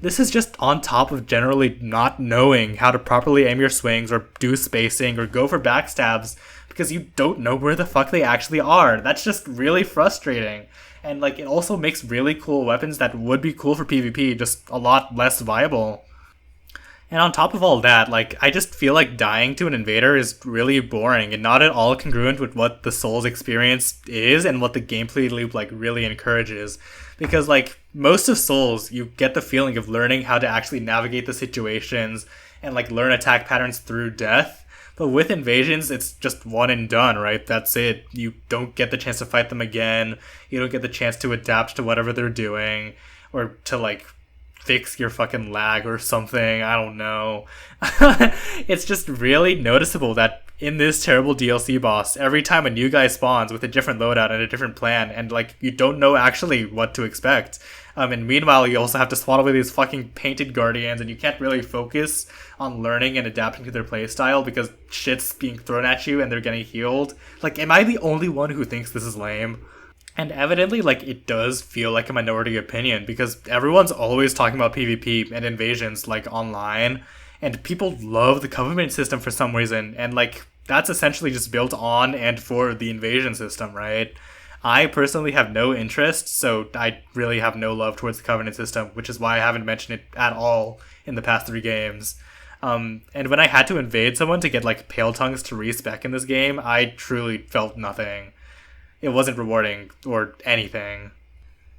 This is just on top of generally not knowing how to properly aim your swings or do spacing or go for backstabs because you don't know where the fuck they actually are. That's just really frustrating. And like, it also makes really cool weapons that would be cool for PvP just a lot less viable. And on top of all that, like, I just feel like dying to an invader is really boring and not at all congruent with what the Souls experience is and what the gameplay loop, like, really encourages. Because, like, most of Souls, you get the feeling of learning how to actually navigate the situations and, like, learn attack patterns through death. But with invasions, it's just one and done, right? That's it. You don't get the chance to fight them again. You don't get the chance to adapt to whatever they're doing. or to like fix your fucking lag or something. I don't know. It's just really noticeable that in this terrible DLC boss, every time a new guy spawns with a different loadout and a different plan, and like you don't know actually what to expect. And meanwhile, you also have to swallow with these fucking painted guardians, and you can't really focus on learning and adapting to their playstyle because shit's being thrown at you and they're getting healed. Like, am I the only one who thinks this is lame? And evidently, like, it does feel like a minority opinion because everyone's always talking about PvP and invasions, like, online. And people love the covenant system for some reason. And, like, that's essentially just built on and for the invasion system, right? I personally have no interest, so I really have no love towards the covenant system, which is why I haven't mentioned it at all in the past 3 games. And when I had to invade someone to get, like, Pale Tongues to respec in this game, I truly felt nothing. It wasn't rewarding or anything.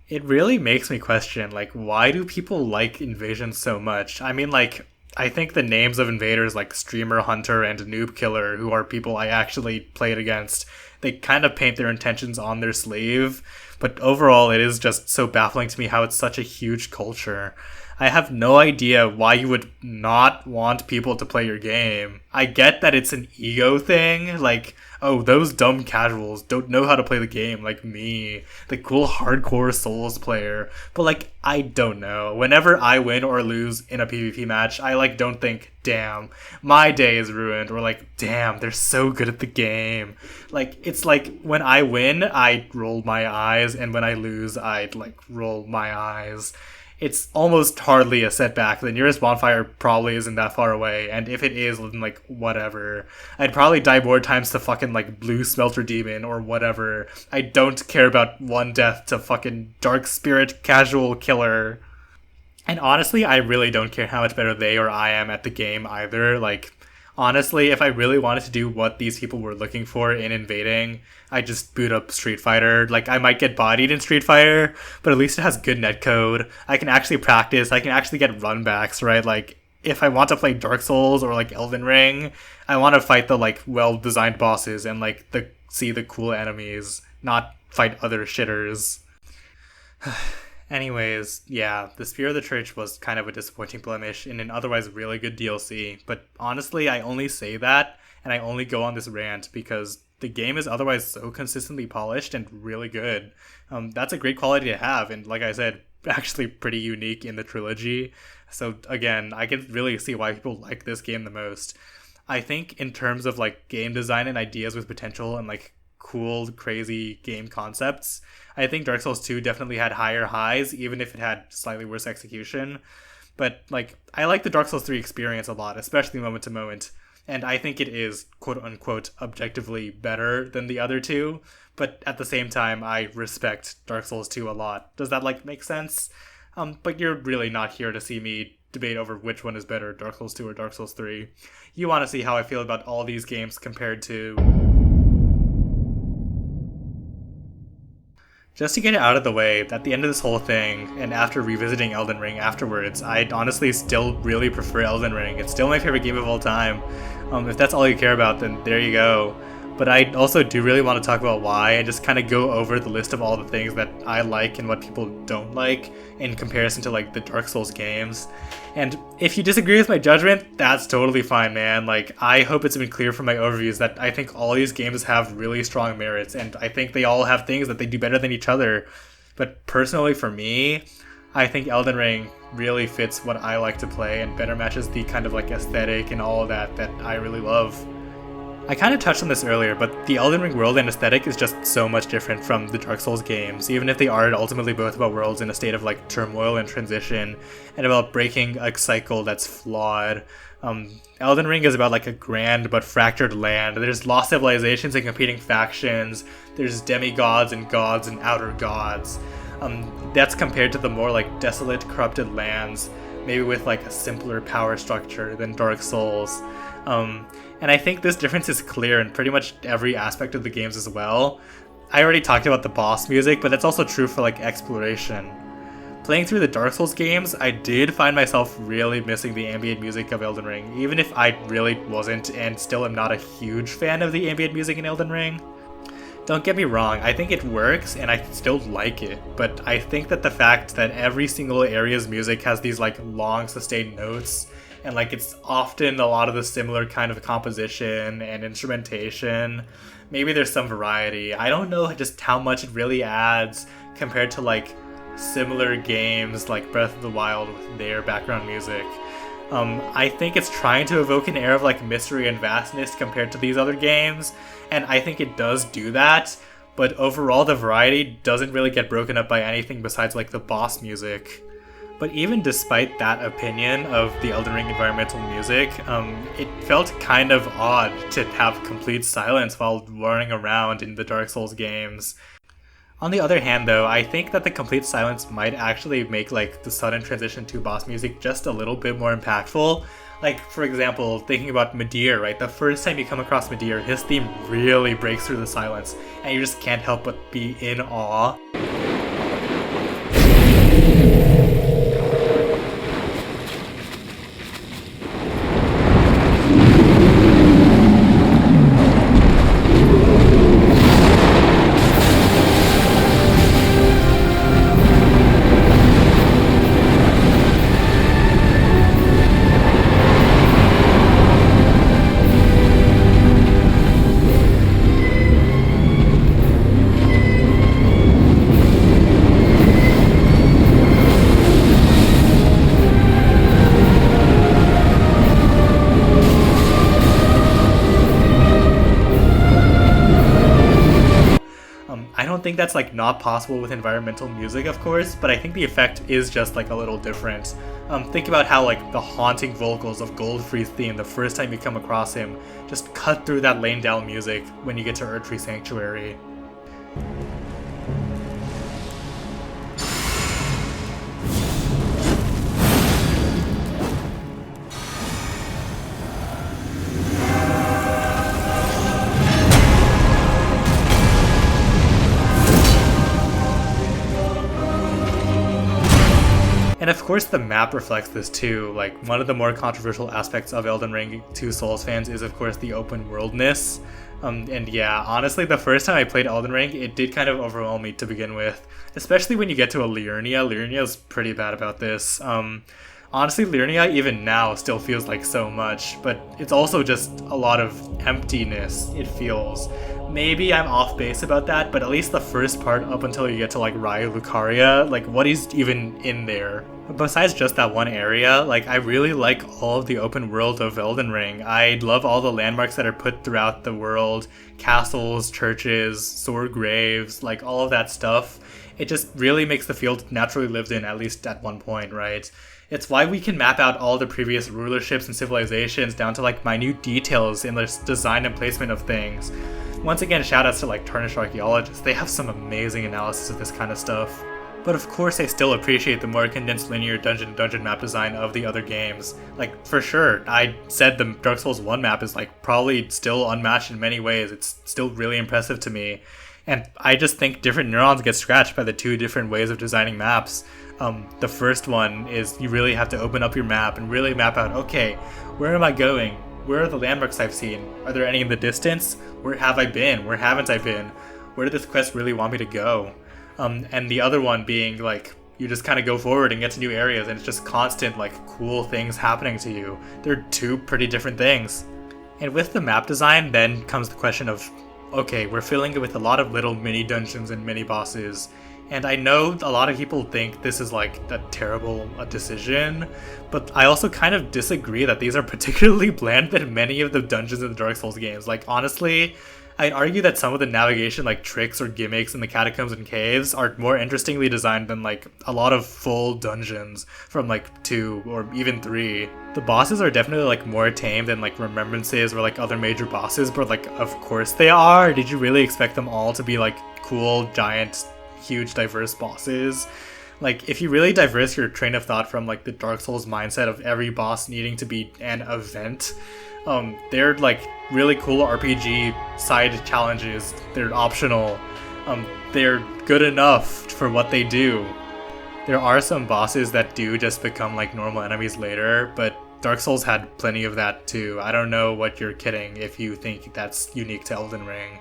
It really makes me question, like, why do people like Invasion so much? I mean, like, I think the names of invaders like Streamer Hunter and Noob Killer, who are people I actually played against, they kind of paint their intentions on their sleeve, but overall it is just so baffling to me how it's such a huge culture. I have no idea why you would not want people to play your game. I get that it's an ego thing, like, oh, those dumb casuals don't know how to play the game like me, the cool hardcore Souls player. But, like, I don't know. Whenever I win or lose in a PvP match, I, like, don't think, damn, my day is ruined, or, like, damn, they're so good at the game. Like, it's like, when I win, I roll my eyes, and when I lose, I, like, roll my eyes. It's almost hardly a setback. The nearest bonfire probably isn't that far away, and if it is, then, like, whatever. I'd probably die more times to fucking, like, Blue Smelter Demon or whatever. I don't care about one death to fucking Dark Spirit Casual Killer. And honestly, I really don't care how much better they or I am at the game either. Like, honestly, if I really wanted to do what these people were looking for in invading, I just boot up Street Fighter. Like, I might get bodied in Street Fighter, but at least it has good netcode. I can actually practice. I can actually get runbacks, right? Like, if I want to play Dark Souls or, like, Elden Ring, I want to fight the, like, well-designed bosses and, like, see the cool enemies, not fight other shitters. Anyways, yeah, the Spear of the Church was kind of a disappointing blemish in an otherwise really good DLC, but honestly, I only say that, and I only go on this rant because the game is otherwise so consistently polished and really good. That's a great quality to have, and like I said, actually pretty unique in the trilogy. So again, I can really see why people like this game the most. I think in terms of like game design and ideas with potential and like cool, crazy game concepts, I think Dark Souls 2 definitely had higher highs, even if it had slightly worse execution. But like, I like the Dark Souls 3 experience a lot, especially moment to moment. And I think it is, quote-unquote, objectively better than the other two. But at the same time, I respect Dark Souls 2 a lot. Does that, like, make sense? But you're really not here to see me debate over which one is better, Dark Souls 2 or Dark Souls 3. You want to see how I feel about all these games compared to... Just to get it out of the way, at the end of this whole thing, and after revisiting Elden Ring afterwards, I honestly still really prefer Elden Ring. It's still my favorite game of all time. If that's all you care about, then there you go. But I also do really want to talk about why, and just kind of go over the list of all the things that I like and what people don't like in comparison to like the Dark Souls games. And if you disagree with my judgment, that's totally fine, man. Like, I hope it's been clear from my overviews that I think all these games have really strong merits, and I think they all have things that they do better than each other. But personally for me, I think Elden Ring really fits what I like to play and better matches the kind of like aesthetic and all of that I really love. I kind of touched on this earlier, but the Elden Ring world and aesthetic is just so much different from the Dark Souls games, even if they are ultimately both about worlds in a state of like turmoil and transition, and about breaking a cycle that's flawed. Elden Ring is about like a grand but fractured land. There's lost civilizations and competing factions. There's demigods and gods and outer gods. That's compared to the more like desolate, corrupted lands, maybe with like a simpler power structure than Dark Souls. And I think this difference is clear in pretty much every aspect of the games as well. I already talked about the boss music, but that's also true for like exploration. Playing through the Dark Souls games, I did find myself really missing the ambient music of Elden Ring, even if I really wasn't and still am not a huge fan of the ambient music in Elden Ring. Don't get me wrong, I think it works and I still like it, but I think that the fact that every single area's music has these like long sustained notes and like it's often a lot of the similar kind of composition and instrumentation, maybe there's some variety. I don't know just how much it really adds compared to like similar games like Breath of the Wild with their background music. I think it's trying to evoke an air of like mystery and vastness compared to these other games, and I think it does do that, but overall the variety doesn't really get broken up by anything besides like the boss music. But even despite that opinion of the Elden Ring environmental music, it felt kind of odd to have complete silence while running around in the Dark Souls games. On the other hand though, I think that the complete silence might actually make like the sudden transition to boss music just a little bit more impactful. Like for example, thinking about Midir, right? The first time you come across Midir, his theme really breaks through the silence and you just can't help but be in awe. I don't think that's like not possible with environmental music, of course, but I think the effect is just like a little different. Think about how like the haunting vocals of Goldfried's theme the first time you come across him just cut through that Leyndell music when you get to Erdtree Sanctuary. And of course the map reflects this too. Like one of the more controversial aspects of Elden Ring to Souls fans is of course the open worldness. And yeah, honestly the first time I played Elden Ring, it did kind of overwhelm me to begin with. Especially when you get to a Liurnia. Liurnia's pretty bad about this. Honestly, Liurnia even now still feels like so much, but it's also just a lot of emptiness, it feels. Maybe I'm off base about that, but at least the first part up until you get to like Raya Lucaria, like what is even in there? Besides just that one area, like I really like all of the open world of Elden Ring. I love all the landmarks that are put throughout the world, castles, churches, sword graves, like all of that stuff. It just really makes the field naturally lived in, at least at one point, right? It's why we can map out all the previous rulerships and civilizations down to like minute details in the design and placement of things. Once again, shoutouts to like Tarnished Archaeologists, they have some amazing analysis of this kind of stuff. But of course I still appreciate the more condensed linear dungeon map design of the other games. Like, for sure, I said the Dark Souls 1 map is like probably still unmatched in many ways, it's still really impressive to me. And I just think different neurons get scratched by the two different ways of designing maps. The first one is you really have to open up your map and really map out, okay, where am I going? Where are the landmarks I've seen? Are there any in the distance? Where have I been? Where haven't I been? Where did this quest really want me to go? And the other one being like, you just kind of go forward and get to new areas and it's just constant like cool things happening to you. They're two pretty different things. And with the map design then comes the question of, okay, we're filling it with a lot of little mini dungeons and mini bosses. And I know a lot of people think this is like a terrible decision, but I also kind of disagree that these are particularly bland than many of the dungeons in the Dark Souls games. Like honestly, I'd argue that some of the navigation like tricks or gimmicks in the catacombs and caves are more interestingly designed than like a lot of full dungeons from like 2 or even 3. The bosses are definitely like more tame than like Remembrances or like other major bosses, but like of course they are. Did you really expect them all to be like cool, giant, huge, diverse bosses? Like if you really diverse your train of thought from like the Dark Souls mindset of every boss needing to be an event, they're like really cool RPG side challenges. They're optional. They're good enough for what they do. There are some bosses that do just become like normal enemies later, but Dark Souls had plenty of that too. I don't know what you're kidding if you think that's unique to Elden Ring.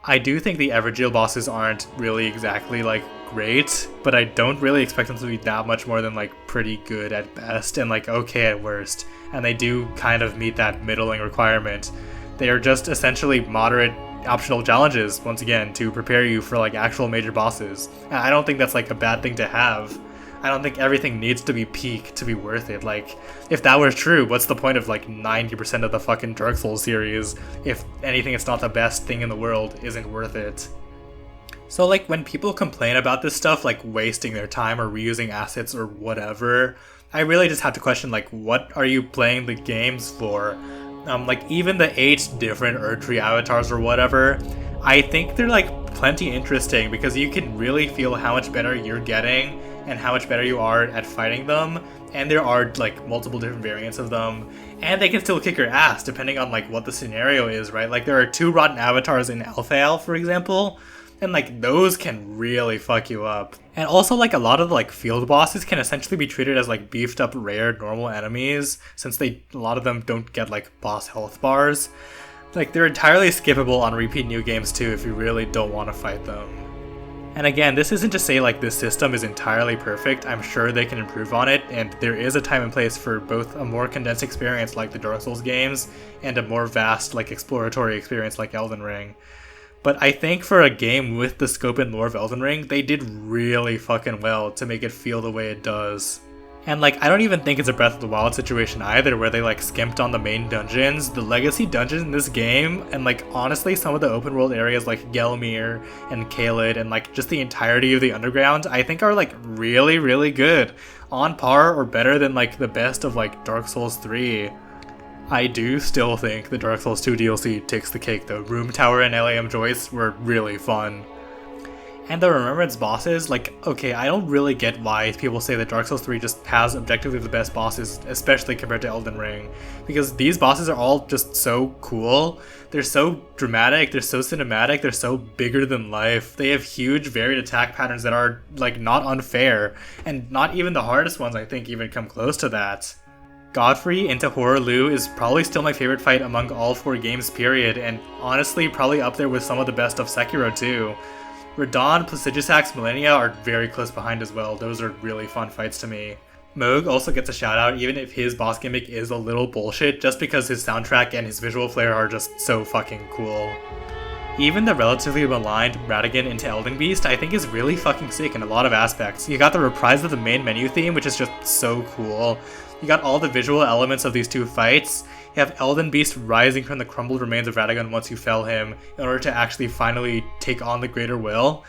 I do think the Evergaol bosses aren't really exactly like great, but I don't really expect them to be that much more than like pretty good at best and like okay at worst. And they do kind of meet that middling requirement. They are just essentially moderate optional challenges, once again, to prepare you for like actual major bosses. And I don't think that's like a bad thing to have. I don't think everything needs to be peak to be worth it. Like, if that were true, what's the point of like 90% of the fucking Dark Souls series if anything that's not the best thing in the world isn't worth it? So like when people complain about this stuff, like wasting their time or reusing assets or whatever, I really just have to question like, what are you playing the games for? Like even the 8 different Erdtree avatars or whatever, I think they're like plenty interesting because you can really feel how much better you're getting and how much better you are at fighting them, and there are like multiple different variants of them, and they can still kick your ass depending on like what the scenario is, right? Like there are 2 rotten avatars in Alphael, for example, and like those can really fuck you up. And also like a lot of the like field bosses can essentially be treated as like beefed up rare normal enemies, since a lot of them don't get like boss health bars. Like they're entirely skippable on repeat new games too if you really don't want to fight them. And again, this isn't to say like this system is entirely perfect. I'm sure they can improve on it, and there is a time and place for both a more condensed experience like the Dark Souls games and a more vast like exploratory experience like Elden Ring. But I think for a game with the scope and lore of Elden Ring, they did really fucking well to make it feel the way it does. And like, I don't even think it's a Breath of the Wild situation either, where they like skimped on the main dungeons. The legacy dungeons in this game, and like honestly some of the open world areas like Gelmir and Caelid and like just the entirety of the underground, I think are like really, really good. On par or better than like the best of like Dark Souls 3. I do still think the Dark Souls 2 DLC takes the cake though. Room Tower and LAM Joyce were really fun. And the Remembrance bosses, like, okay, I don't really get why people say that Dark Souls 3 just has objectively the best bosses, especially compared to Elden Ring. Because these bosses are all just so cool. They're so dramatic, they're so cinematic, they're so bigger than life. They have huge varied attack patterns that are, like, not unfair. And not even the hardest ones, I think, even come close to that. Godfrey into Horaloo is probably still my favorite fight among all 4 games, period. And honestly, probably up there with some of the best of Sekiro, too. Radahn plus Sigisax Millennia are very close behind as well. Those are really fun fights to me. Moog also gets a shout out even if his boss gimmick is a little bullshit, just because his soundtrack and his visual flair are just so fucking cool. Even the relatively maligned Radagon into Elden Beast I think is really fucking sick in a lot of aspects. You got the reprise of the main menu theme, which is just so cool. You got all the visual elements of these 2 fights. You have Elden Beast rising from the crumbled remains of Radagon once you fell him in order to actually finally take on the Greater Will.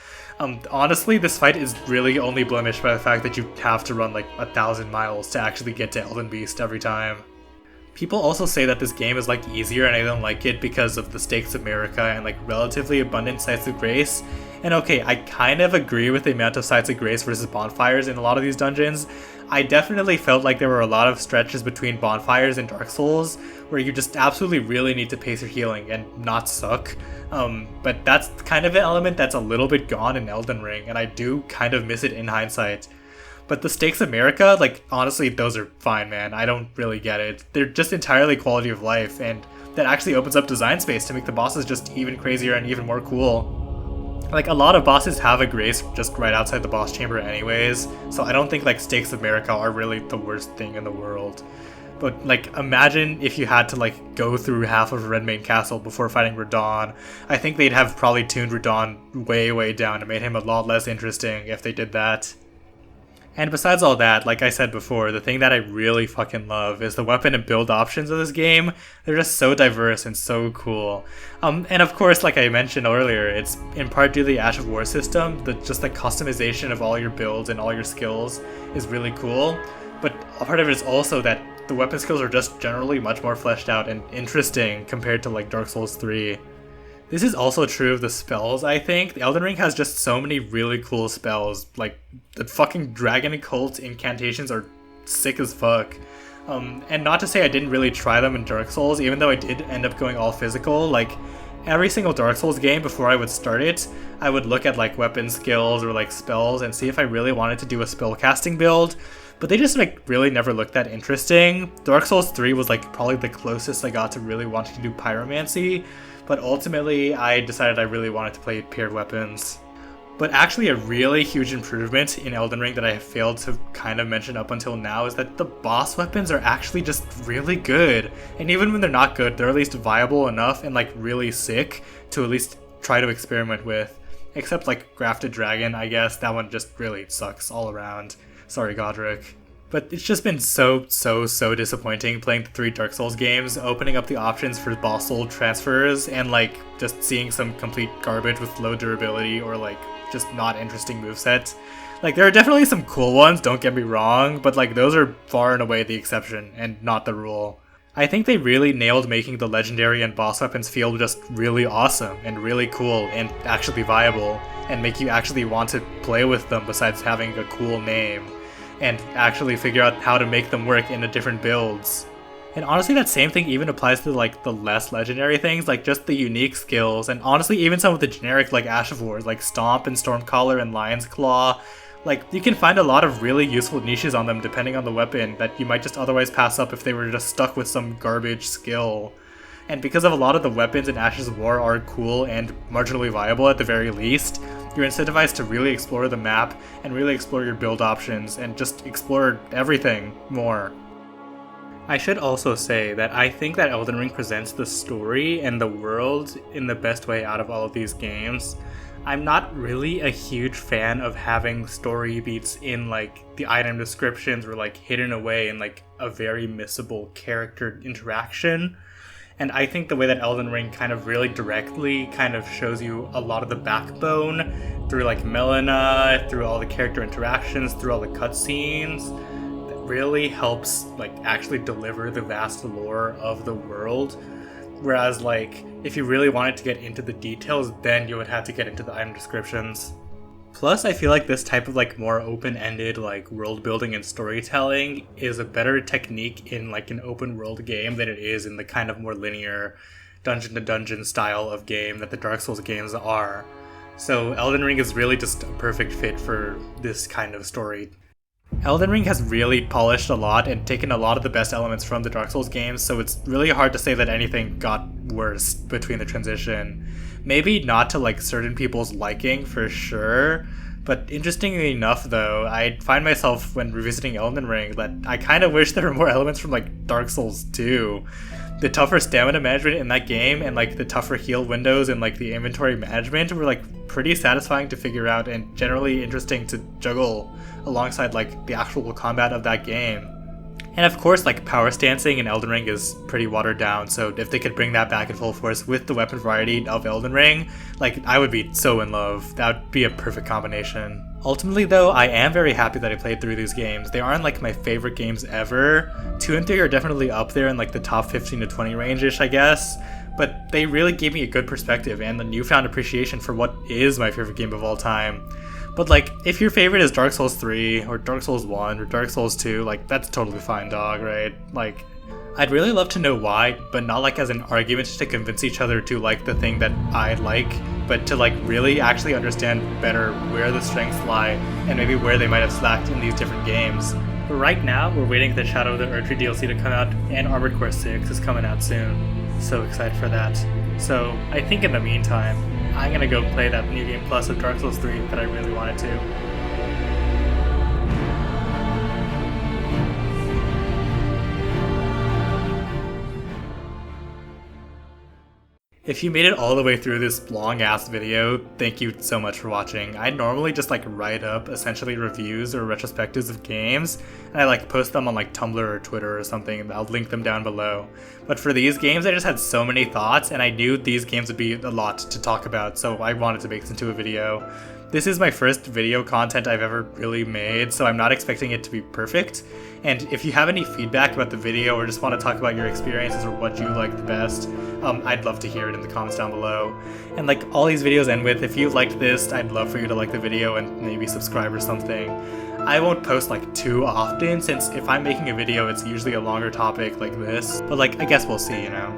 Honestly, this fight is really only blemished by the fact that you have to run like 1,000 miles to actually get to Elden Beast every time. People also say that this game is like easier and I don't like it because of the Stakes of America and like relatively abundant Sites of Grace. And okay, I kind of agree with the amount of Sites of Grace versus bonfires in a lot of these dungeons. I definitely felt like there were a lot of stretches between bonfires and Dark Souls where you just absolutely really need to pace your healing and not suck. But that's kind of an element that's a little bit gone in Elden Ring, and I do kind of miss it in hindsight. But the Stakes of America, like, honestly, those are fine, man. I don't really get it. They're just entirely quality of life, and that actually opens up design space to make the bosses just even crazier and even more cool. Like, a lot of bosses have a grace just right outside the boss chamber anyways, so I don't think, like, Stakes of America are really the worst thing in the world. But, like, imagine if you had to, like, go through half of Redmane Castle before fighting Radahn. I think they'd have probably tuned Radahn way, way down and made him a lot less interesting if they did that. And besides all that, like I said before, the thing that I really fucking love is the weapon and build options of this game. They're just so diverse and so cool. And of course, like I mentioned earlier, it's in part due to the Ash of War system, just the customization of all your builds and all your skills is really cool. But a part of it is also that the weapon skills are just generally much more fleshed out and interesting compared to like Dark Souls 3. This is also true of the spells, I think. The Elden Ring has just so many really cool spells. Like, the fucking Dragon Cult incantations are sick as fuck. And not to say I didn't really try them in Dark Souls, even though I did end up going all physical. Like, every single Dark Souls game before I would start it, I would look at like weapon skills or like spells and see if I really wanted to do a spellcasting build. But they just like really never looked that interesting. Dark Souls 3 was like probably the closest I got to really wanting to do pyromancy. but ultimately I decided I really wanted to play paired weapons. But actually a really huge improvement in Elden Ring that I have failed to kind of mention up until now is that the boss weapons are actually just really good. And even when they're not good, they're at least viable enough and like really sick to at least try to experiment with. Except like Grafted Dragon, I guess, that one just really sucks all around. Sorry, Godric. But it's just been so disappointing playing the 3 Dark Souls games, opening up the options for boss soul transfers, and like just seeing some complete garbage with low durability or like just not interesting movesets. Like there are definitely some cool ones, don't get me wrong, but like those are far and away the exception and not the rule. I think they really nailed making the legendary and boss weapons feel just really awesome and really cool and actually viable, and make you actually want to play with them besides having a cool name, and actually figure out how to make them work in the different builds. And honestly, that same thing even applies to like the less legendary things, like just the unique skills, and honestly even some of the generic like Ash of Wars, like Stomp and Stormcaller and Lion's Claw. Like, you can find a lot of really useful niches on them depending on the weapon that you might just otherwise pass up if they were just stuck with some garbage skill. And because of a lot of the weapons in Ashes of War are cool and marginally viable at the very least, you're incentivized to really explore the map and really explore your build options and just explore everything more. I should also say that I think that Elden Ring presents the story and the world in the best way out of all of these games. I'm not really a huge fan of having story beats in like the item descriptions or like hidden away in like a very missable character interaction. And I think the way that Elden Ring kind of really directly kind of shows you a lot of the backbone through like Melina, through all the character interactions, through all the cutscenes, that really helps like actually deliver the vast lore of the world. Whereas like if you really wanted to get into the details, then you would have to get into the item descriptions. Plus, I feel like this type of like more open-ended like world building and storytelling is a better technique in like an open world game than it is in the kind of more linear dungeon to dungeon style of game that the Dark Souls games are. So Elden Ring is really just a perfect fit for this kind of story. Elden Ring has really polished a lot and taken a lot of the best elements from the Dark Souls games, so it's really hard to say that anything got worse between the transition. Maybe not to like certain people's liking for sure, but interestingly enough though, I find myself when revisiting Elden Ring that I kind of wish there were more elements from like Dark Souls 2. The tougher stamina management in that game and like the tougher heal windows and like the inventory management were like pretty satisfying to figure out and generally interesting to juggle alongside like the actual combat of that game. And of course, like power stancing in Elden Ring is pretty watered down, so if they could bring that back in full force with the weapon variety of Elden Ring, like I would be so in love. That would be a perfect combination. Ultimately though, I am very happy that I played through these games. They aren't like my favorite games ever. 2 and 3 are definitely up there in like the top 15 to 20 range-ish, I guess. But they really gave me a good perspective and a newfound appreciation for what is my favorite game of all time. But like, if your favorite is Dark Souls 3, or Dark Souls 1, or Dark Souls 2, like, that's totally fine, dog, right? Like, I'd really love to know why, but not like as an argument to convince each other to like the thing that I like, but to like really actually understand better where the strengths lie, and maybe where they might have slacked in these different games. But right now, we're waiting for the Shadow of the Erdtree DLC to come out, and Armored Core 6 is coming out soon. So excited for that. So, I think in the meantime, I'm gonna go play that New Game Plus of Dark Souls 3 that I really wanted to. If you made it all the way through this long-ass video, thank you so much for watching. I normally just like write up essentially reviews or retrospectives of games, and I like post them on like Tumblr or Twitter or something, and I'll link them down below. But for these games, I just had so many thoughts, and I knew these games would be a lot to talk about, so I wanted to make this into a video. This is my first video content I've ever really made, so I'm not expecting it to be perfect. And if you have any feedback about the video or just want to talk about your experiences or what you like the best, I'd love to hear it in the comments down below. And like all these videos end with, if you liked this, I'd love for you to like the video and maybe subscribe or something. I won't post like too often, since if I'm making a video, it's usually a longer topic like this. But like, I guess we'll see, you know.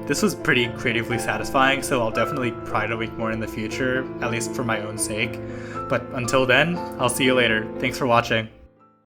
This was pretty creatively satisfying, so I'll definitely try to make more in the future, at least for my own sake. But until then, I'll see you later. Thanks for watching.